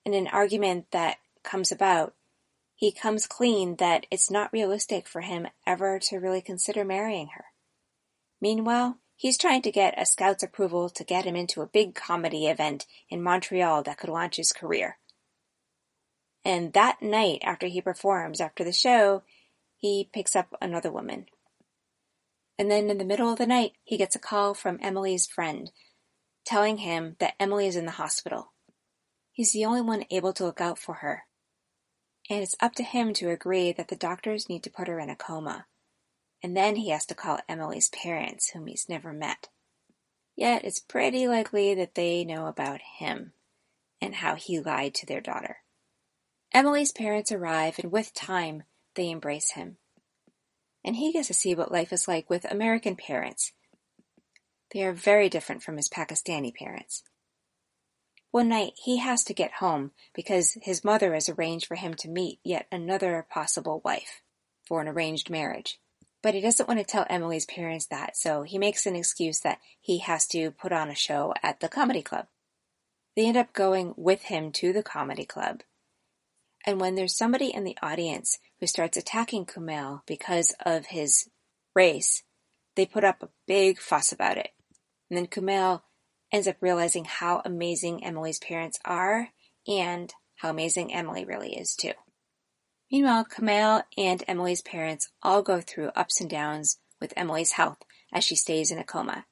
In an argument that comes about, he comes clean that it's not realistic for him ever to really consider marrying her. Meanwhile, he's trying to get a scout's approval to get him into a big comedy event in Montreal that could launch his career. And that night, after he performs, after the show, he picks up another woman. And then in the middle of the night, he gets a call from Emily's friend, telling him that Emily is in the hospital. He's the only one able to look out for her. And it's up to him to agree that the doctors need to put her in a coma. And then he has to call Emily's parents, whom he's never met. Yet it's pretty likely that they know about him and how he lied to their daughter. Emily's parents arrive, and with time, they embrace him. And he gets to see what life is like with American parents. They are very different from his Pakistani parents. One night, he has to get home because his mother has arranged for him to meet yet another possible wife for an arranged marriage. But he doesn't want to tell Emily's parents that, so he makes an excuse that he has to put on a show at the comedy club. They end up going with him to the comedy club. And when there's somebody in the audience who starts attacking Kumail because of his race, they put up a big fuss about it. And then Kumail ends up realizing how amazing Emily's parents are and how amazing Emily really is too. Meanwhile, Kumail and Emily's parents all go through ups and downs with Emily's health as she stays in a coma.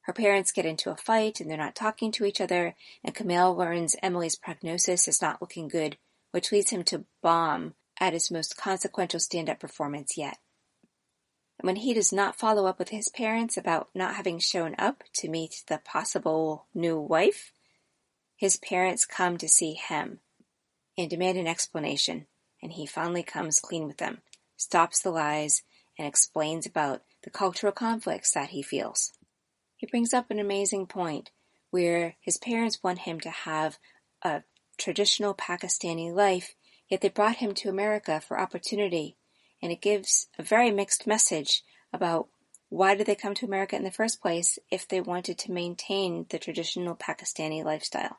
Her parents get into a fight and they're not talking to each other, and Kumail learns Emily's prognosis is not looking good, which leads him to bomb at his most consequential stand-up performance yet. And when he does not follow up with his parents about not having shown up to meet the possible new wife, his parents come to see him and demand an explanation, and he finally comes clean with them, stops the lies, and explains about the cultural conflicts that he feels. He brings up an amazing point where his parents want him to have a traditional Pakistani life, yet they brought him to America for opportunity, and it gives a very mixed message about why did they come to America in the first place if they wanted to maintain the traditional Pakistani lifestyle.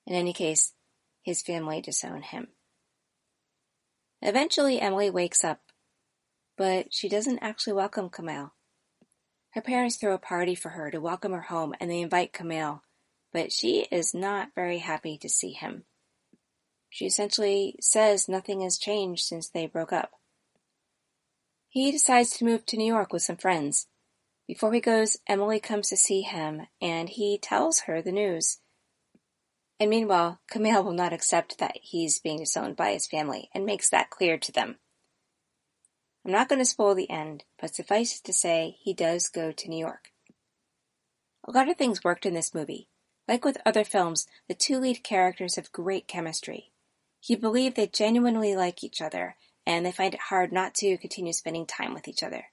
In any case, his family disown him. Eventually, Emily wakes up, but she doesn't actually welcome Kumail. Her parents throw a party for her to welcome her home, and they invite Kumail, but she is not very happy to see him. She essentially says nothing has changed since they broke up. He decides to move to New York with some friends. Before he goes, Emily comes to see him, and he tells her the news. And meanwhile, Kumail will not accept that he's being disowned by his family, and makes that clear to them. I'm not going to spoil the end, but suffice it to say, he does go to New York. A lot of things worked in this movie. Like with other films, the two lead characters have great chemistry. You believe they genuinely like each other, and they find it hard not to continue spending time with each other.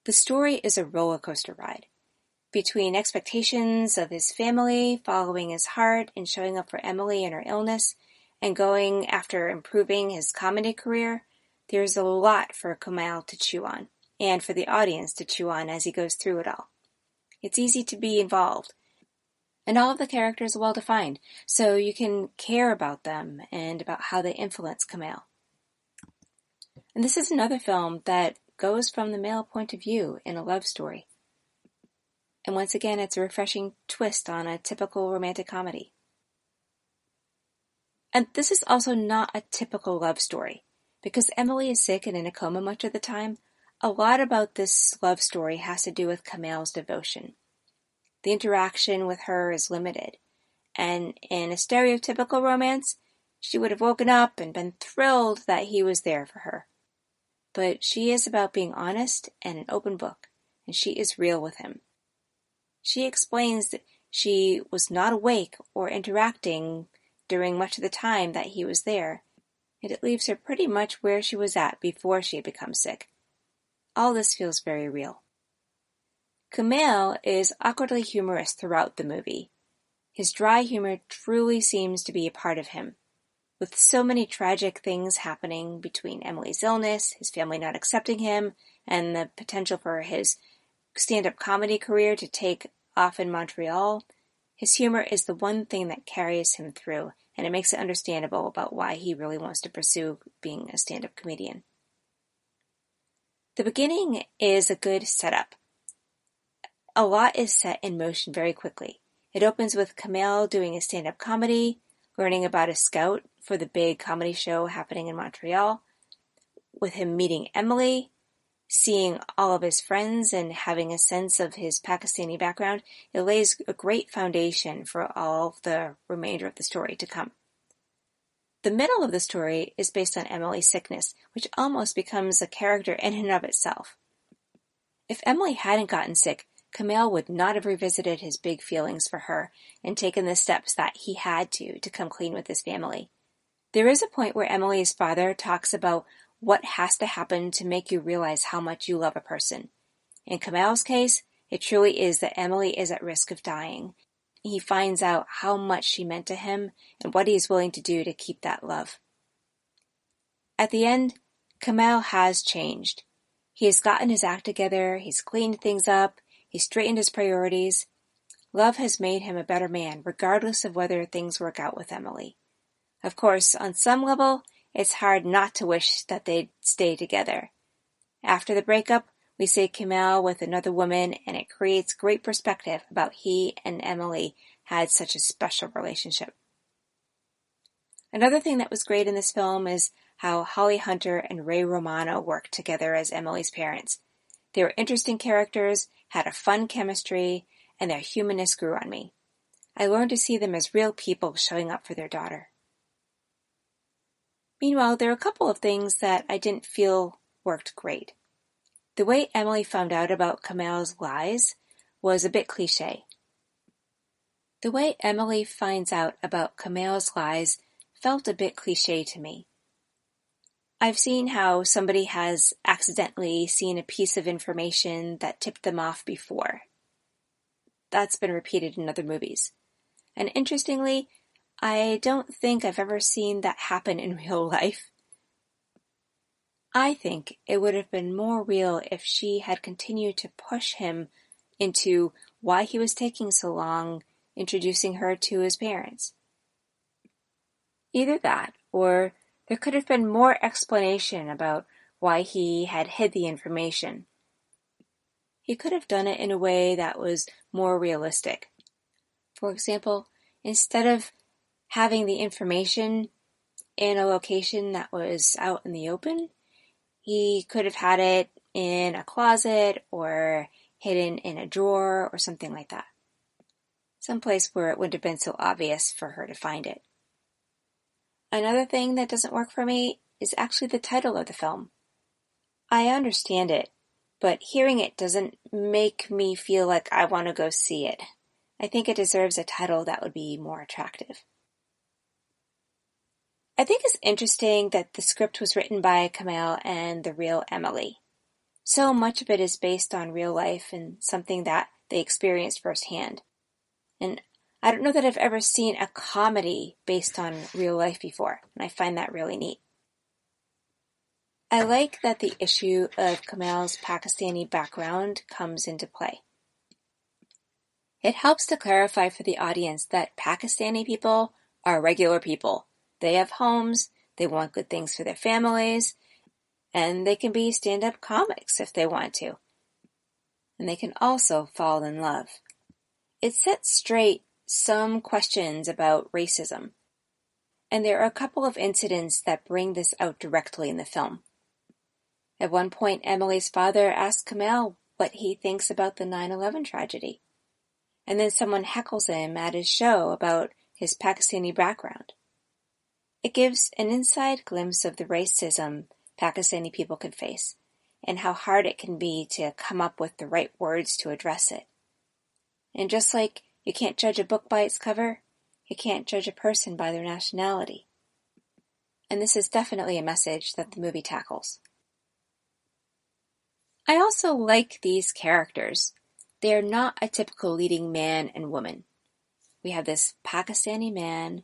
The story is a roller coaster ride. Between expectations of his family, following his heart, and showing up for Emily and her illness, and going after improving his comedy career, there's a lot for Kumail to chew on, and for the audience to chew on as he goes through it all. It's easy to be involved, and all of the characters are well defined, so you can care about them and about how they influence Kumail. And this is another film that goes from the male point of view in a love story. And once again, it's a refreshing twist on a typical romantic comedy. And this is also not a typical love story. Because Emily is sick and in a coma much of the time, a lot about this love story has to do with Kamal's devotion. The interaction with her is limited, and in a stereotypical romance, she would have woken up and been thrilled that he was there for her. But she is about being honest and an open book, and she is real with him. She explains that she was not awake or interacting during much of the time that he was there, and it leaves her pretty much where she was at before she had become sick. All this feels very real. Kamal is awkwardly humorous throughout the movie. His dry humor truly seems to be a part of him. With so many tragic things happening between Emily's illness, his family not accepting him, and the potential for his stand-up comedy career to take off in Montreal, his humor is the one thing that carries him through, and it makes it understandable about why he really wants to pursue being a stand-up comedian. The beginning is a good setup. A lot is set in motion very quickly. It opens with Kamal doing a stand-up comedy, learning about a scout for the big comedy show happening in Montreal, with him meeting Emily, seeing all of his friends and having a sense of his Pakistani background. It lays a great foundation for all of the remainder of the story to come. The middle of the story is based on Emily's sickness, which almost becomes a character in and of itself. If Emily hadn't gotten sick, Kamal would not have revisited his big feelings for her and taken the steps that he had to come clean with his family. There is a point where Emily's father talks about what has to happen to make you realize how much you love a person. In Kamal's case, it truly is that Emily is at risk of dying. He finds out how much she meant to him and what he is willing to do to keep that love. At the end, Kamal has changed. He has gotten his act together, he's cleaned things up, he's straightened his priorities. Love has made him a better man, regardless of whether things work out with Emily. Of course, on some level, it's hard not to wish that they'd stay together. After the breakup, we see Kamal with another woman, and it creates great perspective about he and Emily had such a special relationship. Another thing that was great in this film is how Holly Hunter and Ray Romano worked together as Emily's parents. They were interesting characters, had a fun chemistry, and their humanness grew on me. I learned to see them as real people showing up for their daughter. Meanwhile, there are a couple of things that I didn't feel worked great. The way Emily found out about Kamal's lies was a bit cliché. The way Emily finds out about Kamal's lies felt a bit cliché to me. I've seen how somebody has accidentally seen a piece of information that tipped them off before. That's been repeated in other movies. And interestingly, I don't think I've ever seen that happen in real life. I think it would have been more real if she had continued to push him into why he was taking so long introducing her to his parents. Either that, or there could have been more explanation about why he had hid the information. He could have done it in a way that was more realistic. For example, instead of having the information in a location that was out in the open, he could have had it in a closet or hidden in a drawer or something like that. Someplace where it wouldn't have been so obvious for her to find it. Another thing that doesn't work for me is actually the title of the film. I understand it, but hearing it doesn't make me feel like I want to go see it. I think it deserves a title that would be more attractive. I think it's interesting that the script was written by Kamal and the real Emily. So much of it is based on real life and something that they experienced firsthand. And I don't know that I've ever seen a comedy based on real life before, and I find that really neat. I like that the issue of Kamal's Pakistani background comes into play. It helps to clarify for the audience that Pakistani people are regular people. They have homes, they want good things for their families, and they can be stand-up comics if they want to. And they can also fall in love. It sets straight some questions about racism. And there are a couple of incidents that bring this out directly in the film. At one point, Emily's father asks Kamal what he thinks about the 9/11 tragedy. And then someone heckles him at his show about his Pakistani background. It gives an inside glimpse of the racism Pakistani people can face, and how hard it can be to come up with the right words to address it. And just like you can't judge a book by its cover, you can't judge a person by their nationality. And this is definitely a message that the movie tackles. I also like these characters. They are not a typical leading man and woman. We have this Pakistani man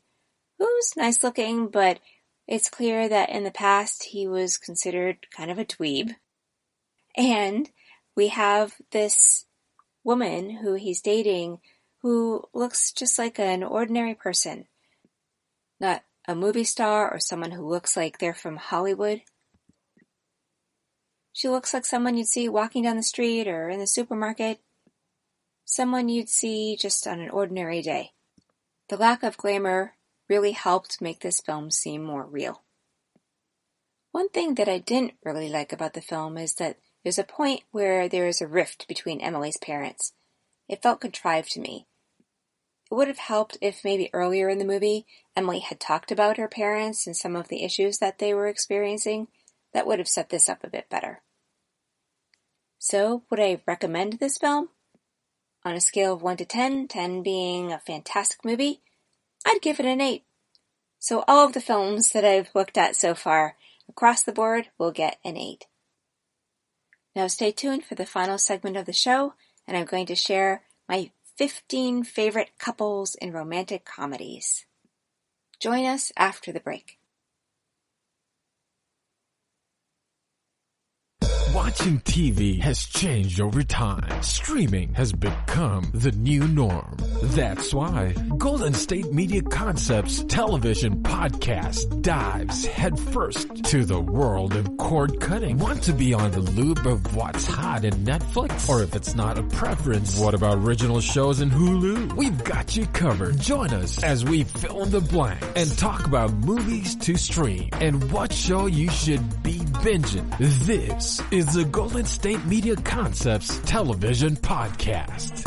who's nice looking, but it's clear that in the past he was considered kind of a dweeb. And we have this woman who he's dating who looks just like an ordinary person. Not a movie star or someone who looks like they're from Hollywood. She looks like someone you'd see walking down the street or in the supermarket. Someone you'd see just on an ordinary day. The lack of glamour really helped make this film seem more real. One thing that I didn't really like about the film is that there's a point where there is a rift between Emily's parents. It felt contrived to me. It would have helped if maybe earlier in the movie, Emily had talked about her parents and some of the issues that they were experiencing. That would have set this up a bit better. So, would I recommend this film? On a scale of 1 to 10, 10 being a fantastic movie, I'd give it an 8. So all of the films that I've looked at so far, across the board, will get an 8. Now stay tuned for the final segment of the show, and I'm going to share my 15 favorite couples in romantic comedies. Join us after the break. Watching TV has changed over time. Streaming has become the new norm. That's why Golden State Media Concepts television podcast dives headfirst to the world of cord cutting. Want to be on the loop of what's hot in Netflix? Or if it's not a preference, what about original shows in Hulu? We've got you covered. Join us as we fill in the blank and talk about movies to stream and what show you should be binging. This is the Golden State Media Concepts television podcast.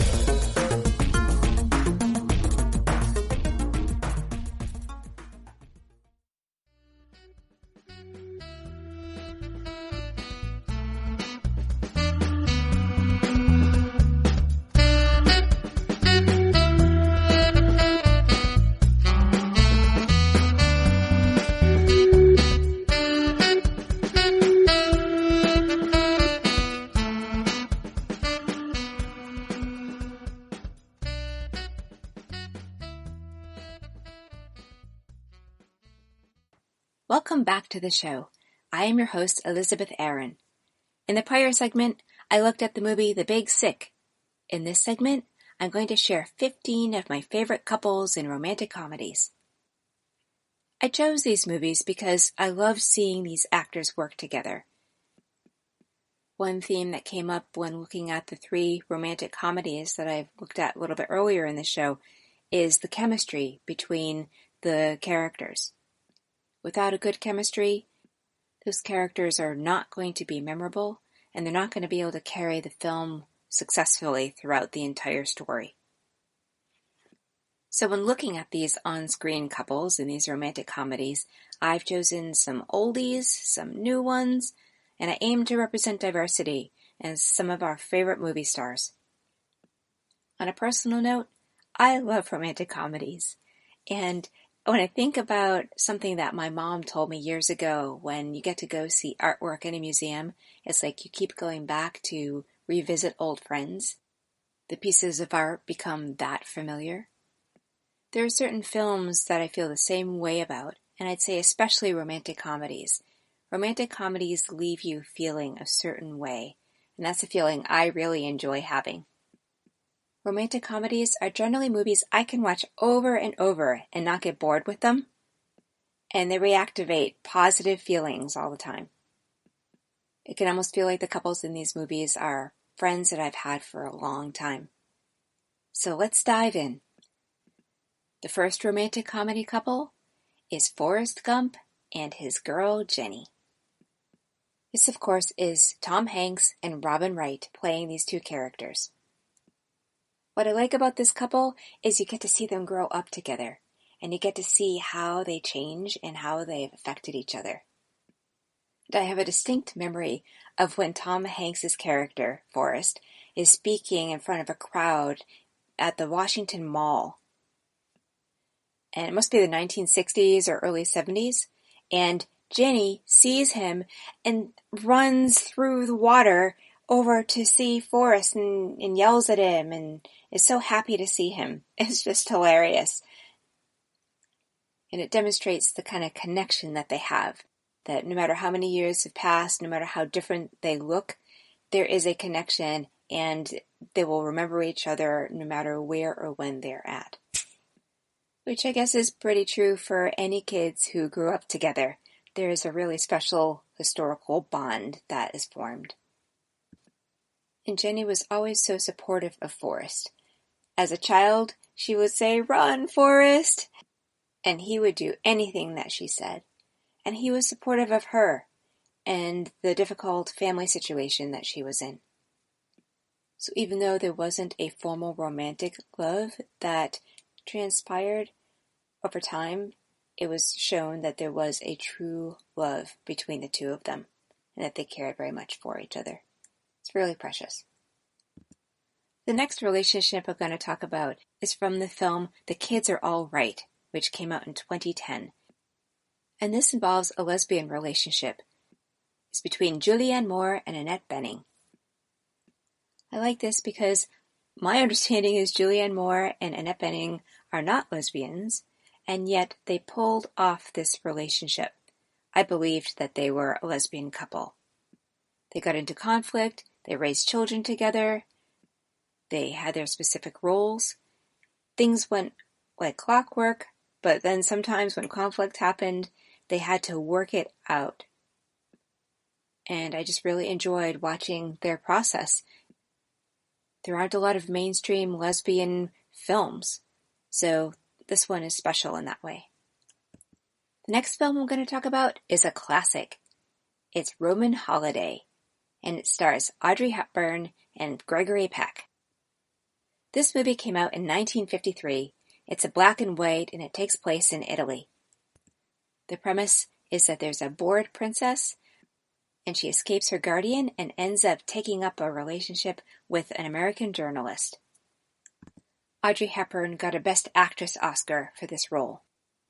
Welcome back to the show. I am your host, Elizabeth Aaron. In the prior segment, I looked at the movie The Big Sick. In this segment, I'm going to share 15 of my favorite couples in romantic comedies. I chose these movies because I love seeing these actors work together. One theme that came up when looking at the 3 romantic comedies that I've looked at a little bit earlier in the show is the chemistry between the characters. Without a good chemistry, those characters are not going to be memorable, and they're not going to be able to carry the film successfully throughout the entire story. So when looking at these on-screen couples in these romantic comedies, I've chosen some oldies, some new ones, and I aim to represent diversity as some of our favorite movie stars. On a personal note, I love romantic comedies, and when I think about something that my mom told me years ago, when you get to go see artwork in a museum, it's like you keep going back to revisit old friends. The pieces of art become that familiar. There are certain films that I feel the same way about, and I'd say especially romantic comedies. Romantic comedies leave you feeling a certain way, and that's a feeling I really enjoy having. Romantic comedies are generally movies I can watch over and over and not get bored with them, and they reactivate positive feelings all the time. It can almost feel like the couples in these movies are friends that I've had for a long time. So let's dive in. The first romantic comedy couple is Forrest Gump and his girl Jenny. This, of course, is Tom Hanks and Robin Wright playing these two characters. What I like about this couple is you get to see them grow up together, and you get to see how they change and how they've affected each other. And I have a distinct memory of when Tom Hanks' character, Forrest, is speaking in front of a crowd at the Washington Mall. And it must be the 1960s or early 70s, and Jenny sees him and runs through the water over to see Forrest and yells at him and is so happy to see him. It's just hilarious. And it demonstrates the kind of connection that they have, that no matter how many years have passed, no matter how different they look, there is a connection and they will remember each other no matter where or when they're at. Which I guess is pretty true for any kids who grew up together. There is a really special historical bond that is formed. And Jenny was always so supportive of Forrest. As a child, she would say, "Run, Forrest!" And he would do anything that she said. And he was supportive of her and the difficult family situation that she was in. So even though there wasn't a formal romantic love that transpired over time, it was shown that there was a true love between the two of them and that they cared very much for each other. It's really precious. The next relationship I'm going to talk about is from the film The Kids Are All Right, which came out in 2010. And this involves a lesbian relationship. It's between Julianne Moore and Annette Bening. I like this because my understanding is Julianne Moore and Annette Bening are not lesbians, and yet they pulled off this relationship. I believed that they were a lesbian couple. They got into conflict, they raised children together, they had their specific roles. Things went like clockwork, but then sometimes when conflict happened, they had to work it out. And I just really enjoyed watching their process. There aren't a lot of mainstream lesbian films, so this one is special in that way. The next film I'm going to talk about is a classic. It's Roman Holiday, and it stars Audrey Hepburn and Gregory Peck. This movie came out in 1953. It's a black and white, and it takes place in Italy. The premise is that there's a bored princess, and she escapes her guardian and ends up taking up a relationship with an American journalist. Audrey Hepburn got a Best Actress Oscar for this role.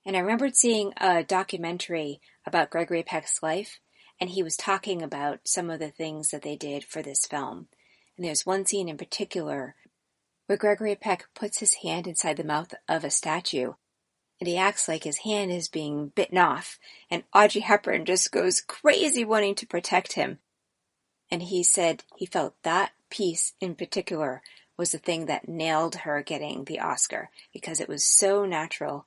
And I remembered seeing a documentary about Gregory Peck's life, and he was talking about some of the things that they did for this film. And there's one scene in particular where Gregory Peck puts his hand inside the mouth of a statue, and he acts like his hand is being bitten off, and Audrey Hepburn just goes crazy wanting to protect him. And he said he felt that piece in particular was the thing that nailed her getting the Oscar, because it was so natural.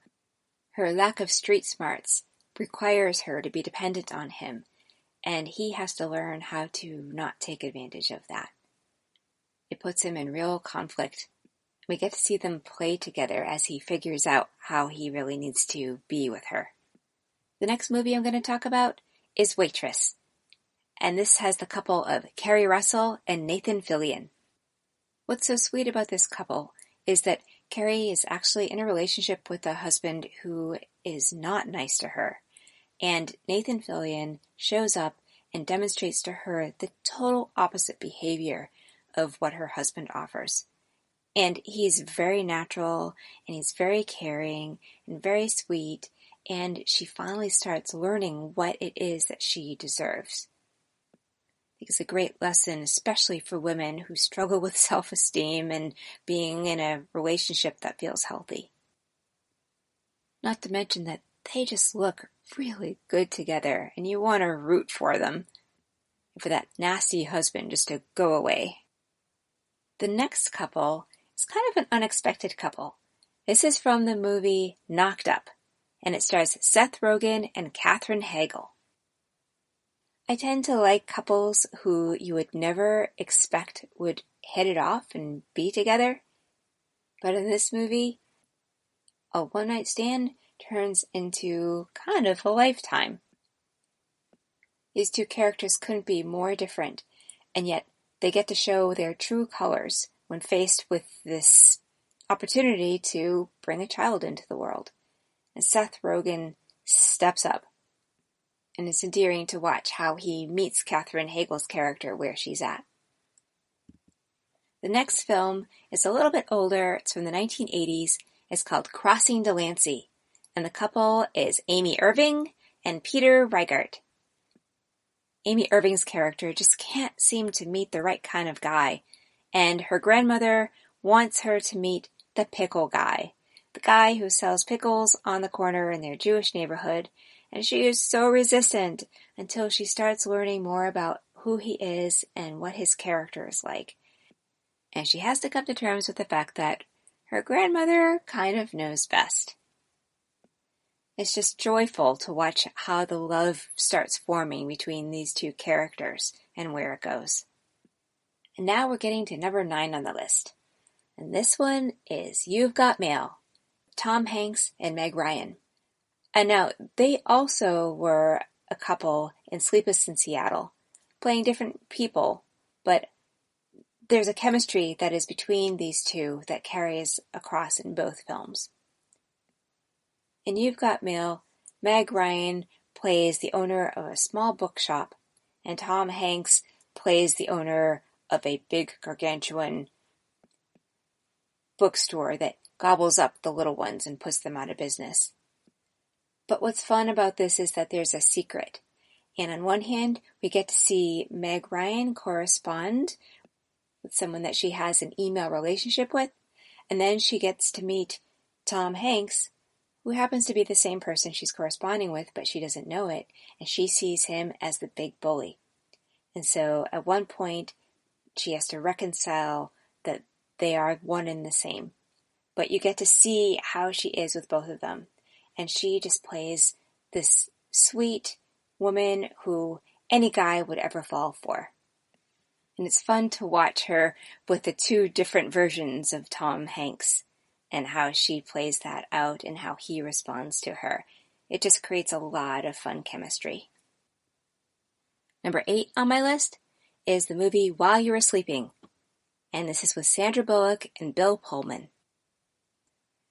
Her lack of street smarts requires her to be dependent on him, and he has to learn how to not take advantage of that. It puts him in real conflict. We get to see them play together as he figures out how he really needs to be with her. The next movie I'm going to talk about is Waitress, and this has the couple of Kerry Russell and Nathan Fillion. What's so sweet about this couple is that Kerry is actually in a relationship with a husband who is not nice to her, and Nathan Fillion shows up and demonstrates to her the total opposite behavior of what her husband offers. And he's very natural, and he's very caring, and very sweet, and she finally starts learning what it is that she deserves. I think it's a great lesson, especially for women who struggle with self-esteem and being in a relationship that feels healthy. Not to mention that they just look really good together, and you want to root for them, and for that nasty husband just to go away. The next couple is kind of an unexpected couple. This is from the movie Knocked Up, and it stars Seth Rogen and Katherine Heigl. I tend to like couples who you would never expect would hit it off and be together. But in this movie, a one-night stand turns into kind of a lifetime. These two characters couldn't be more different, and yet they get to show their true colors when faced with this opportunity to bring a child into the world. And Seth Rogen steps up, and it's endearing to watch how he meets Katherine Heigl's character where she's at. The next film is a little bit older. It's from the 1980s. It's called Crossing Delancey, and the couple is Amy Irving and Peter Riegert. Amy Irving's character just can't seem to meet the right kind of guy, and her grandmother wants her to meet the pickle guy, the guy who sells pickles on the corner in their Jewish neighborhood, and she is so resistant until she starts learning more about who he is and what his character is like. And she has to come to terms with the fact that her grandmother kind of knows best. It's just joyful to watch how the love starts forming between these two characters and where it goes. And now we're getting to number 9 on the list. And this one is You've Got Mail, Tom Hanks and Meg Ryan. And now, they also were a couple in Sleepless in Seattle, playing different people, but there's a chemistry that is between these two that carries across in both films. In You've Got Mail, Meg Ryan plays the owner of a small bookshop, and Tom Hanks plays the owner of a big gargantuan bookstore that gobbles up the little ones and puts them out of business. But what's fun about this is that there's a secret. And on one hand, we get to see Meg Ryan correspond with someone that she has an email relationship with, and then she gets to meet Tom Hanks, who happens to be the same person she's corresponding with, but she doesn't know it, and she sees him as the big bully. And so at one point, she has to reconcile that they are one and the same. But you get to see how she is with both of them. And she just plays this sweet woman who any guy would ever fall for. And it's fun to watch her with the two different versions of Tom Hanks and how she plays that out and how he responds to her. It just creates a lot of fun chemistry. Number 8 on my list is the movie While You Were Sleeping. And this is with Sandra Bullock and Bill Pullman.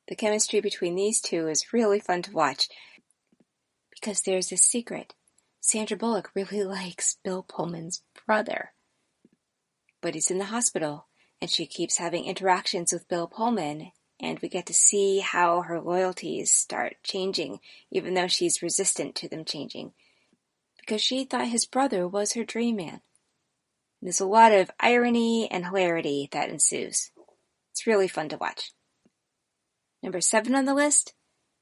The chemistry between these two is really fun to watch because there's this secret. Sandra Bullock really likes Bill Pullman's brother. But he's in the hospital, and she keeps having interactions with Bill Pullman, and we get to see how her loyalties start changing, even though she's resistant to them changing, because she thought his brother was her dream man. There's a lot of irony and hilarity that ensues. It's really fun to watch. Number 7 on the list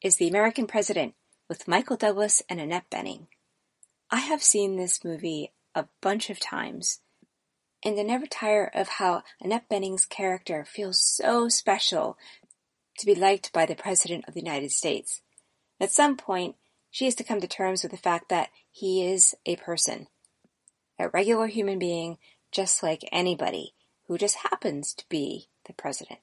is The American President with Michael Douglas and Annette Bening. I have seen this movie a bunch of times, and I never tire of how Annette Bening's character feels so special to be liked by the President of the United States. At some point, she has to come to terms with the fact that he is a person, a regular human being just like anybody who just happens to be the president.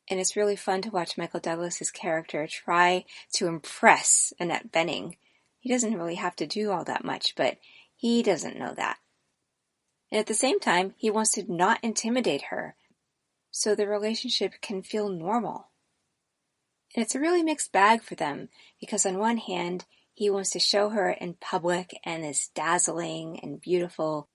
And it's really fun to watch Michael Douglas's character try to impress Annette Bening. He doesn't really have to do all that much, but he doesn't know that. And at the same time, he wants to not intimidate her, so the relationship can feel normal. And it's a really mixed bag for them, because on one hand, he wants to show her in public and is dazzling and beautiful.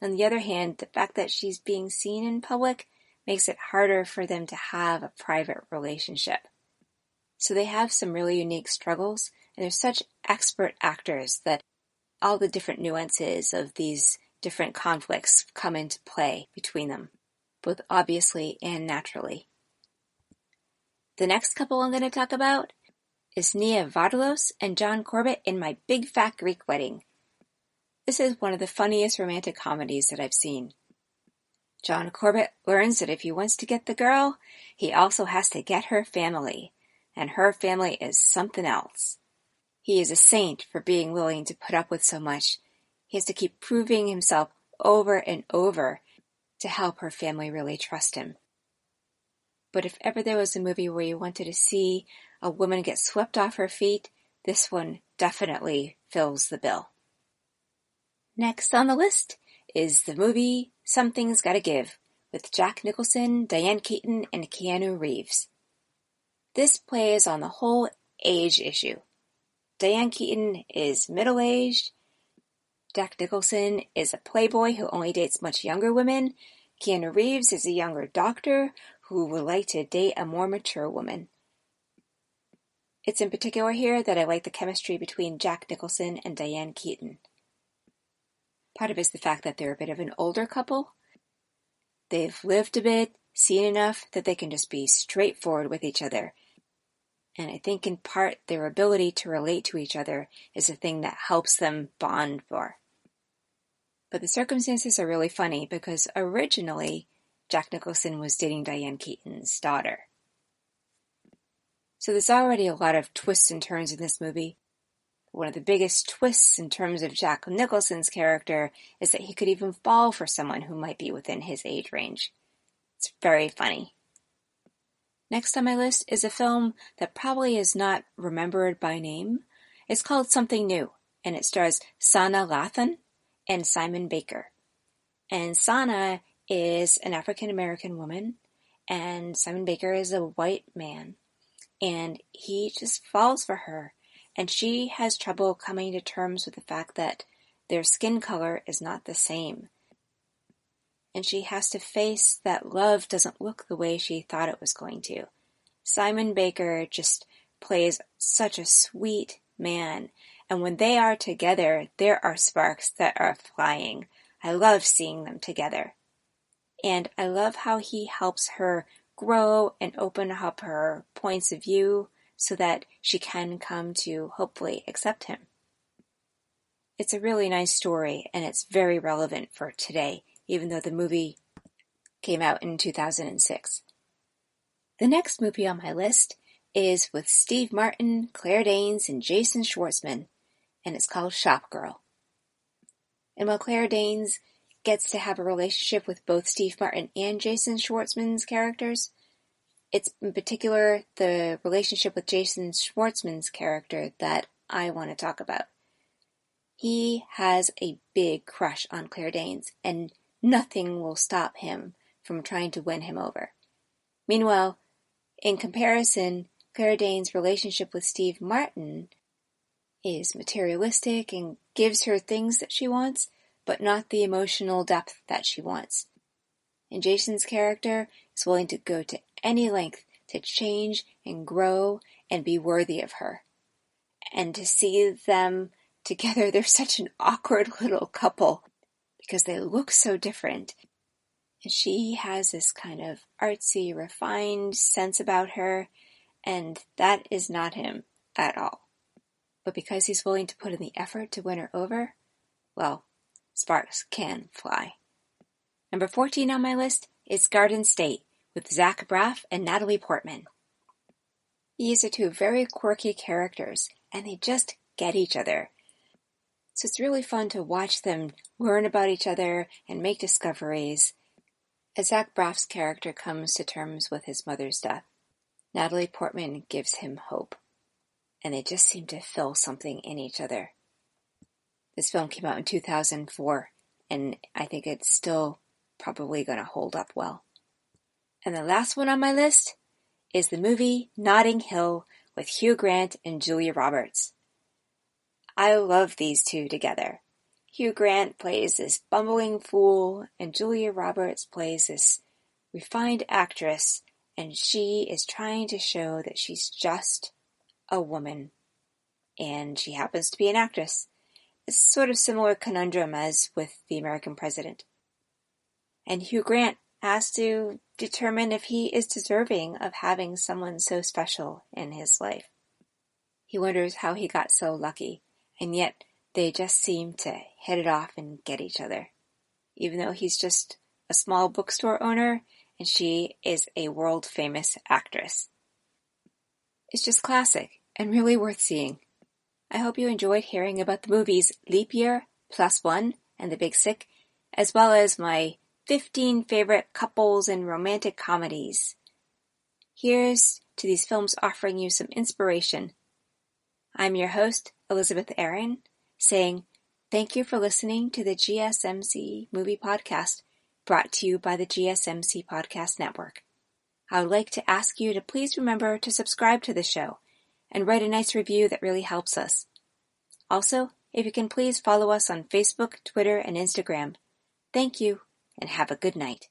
On the other hand, the fact that she's being seen in public makes it harder for them to have a private relationship. So they have some really unique struggles, and they're such expert actors that all the different nuances of these different conflicts come into play between them, both obviously and naturally. The next couple I'm going to talk about is Nia Vardalos and John Corbett in My Big Fat Greek Wedding. This is one of the funniest romantic comedies that I've seen. John Corbett learns that if he wants to get the girl, he also has to get her family, and her family is something else. He is a saint for being willing to put up with so much. He has to keep proving himself over and over to help her family really trust him. But if ever there was a movie where you wanted to see a woman gets swept off her feet, this one definitely fills the bill. Next on the list is the movie Something's Gotta Give, with Jack Nicholson, Diane Keaton, and Keanu Reeves. This plays on the whole age issue. Diane Keaton is middle-aged. Jack Nicholson is a playboy who only dates much younger women. Keanu Reeves is a younger doctor who would like to date a more mature woman. It's in particular here that I like the chemistry between Jack Nicholson and Diane Keaton. Part of it is the fact that they're a bit of an older couple. They've lived a bit, seen enough that they can just be straightforward with each other. And I think in part their ability to relate to each other is a thing that helps them bond more. But the circumstances are really funny because originally Jack Nicholson was dating Diane Keaton's daughter. So there's already a lot of twists and turns in this movie. One of the biggest twists in terms of Jack Nicholson's character is that he could even fall for someone who might be within his age range. It's very funny. Next on my list is a film that probably is not remembered by name. It's called Something New, and it stars Sanaa Lathan and Simon Baker. And Sanaa is an African-American woman, and Simon Baker is a white man. And he just falls for her, and she has trouble coming to terms with the fact that their skin color is not the same. And she has to face that love doesn't look the way she thought it was going to. Simon Baker just plays such a sweet man, and when they are together, there are sparks that are flying. I love seeing them together. And I love how he helps her grow and open up her points of view so that she can come to hopefully accept him. It's a really nice story, and it's very relevant for today, even though the movie came out in 2006. The next movie on my list is with Steve Martin, Claire Danes, and Jason Schwartzman, and it's called Shop Girl. And while Claire Danes gets to have a relationship with both Steve Martin and Jason Schwartzman's characters, it's in particular the relationship with Jason Schwartzman's character that I want to talk about. He has a big crush on Claire Danes, and nothing will stop him from trying to win him over. Meanwhile, in comparison, Claire Danes' relationship with Steve Martin is materialistic and gives her things that she wants, but not the emotional depth that she wants. And Jason's character is willing to go to any length to change and grow and be worthy of her. And to see them together, they're such an awkward little couple because they look so different. And she has this kind of artsy, refined sense about her, and that is not him at all. But because he's willing to put in the effort to win her over, well, sparks can fly. Number 14 on my list is Garden State with Zach Braff and Natalie Portman. These are two very quirky characters, and they just get each other. So it's really fun to watch them learn about each other and make discoveries. As Zach Braff's character comes to terms with his mother's death, Natalie Portman gives him hope, and they just seem to feel something in each other. This film came out in 2004, and I think it's still probably going to hold up well. And the last one on my list is the movie Notting Hill with Hugh Grant and Julia Roberts. I love these two together. Hugh Grant plays this bumbling fool, and Julia Roberts plays this refined actress, and she is trying to show that she's just a woman, and she happens to be an actress. It's sort of similar conundrum as with The American President. And Hugh Grant has to determine if he is deserving of having someone so special in his life. He wonders how he got so lucky, and yet they just seem to hit it off and get each other. Even though he's just a small bookstore owner and she is a world-famous actress. It's just classic and really worth seeing. I hope you enjoyed hearing about the movies Leap Year, Plus One, and The Big Sick, as well as my 15 favorite couples and romantic comedies. Here's to these films offering you some inspiration. I'm your host, Elizabeth Aaron, saying thank you for listening to the GSMC Movie Podcast, brought to you by the GSMC Podcast Network. I would like to ask you to please remember to subscribe to the show and write a nice review that really helps us. Also, if you can please follow us on Facebook, Twitter, and Instagram. Thank you, and have a good night.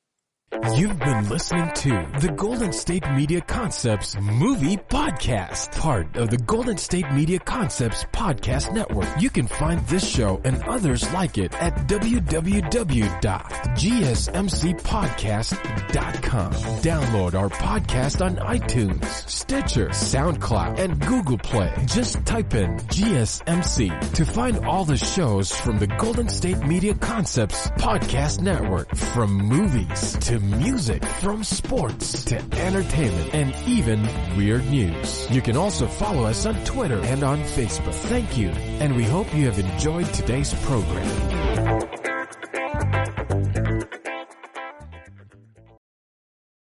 You've been listening to the Golden State Media Concepts Movie Podcast, part of the Golden State Media Concepts Podcast Network. You can find this show and others like it at www.gsmcpodcast.com. Download our podcast on iTunes, Stitcher, SoundCloud, and Google Play. Just type in GSMC to find all the shows from the Golden State Media Concepts Podcast Network, from movies to music, from sports to entertainment, and even weird news. You can also follow us on Twitter and on Facebook. Thank you, and we hope you have enjoyed today's program.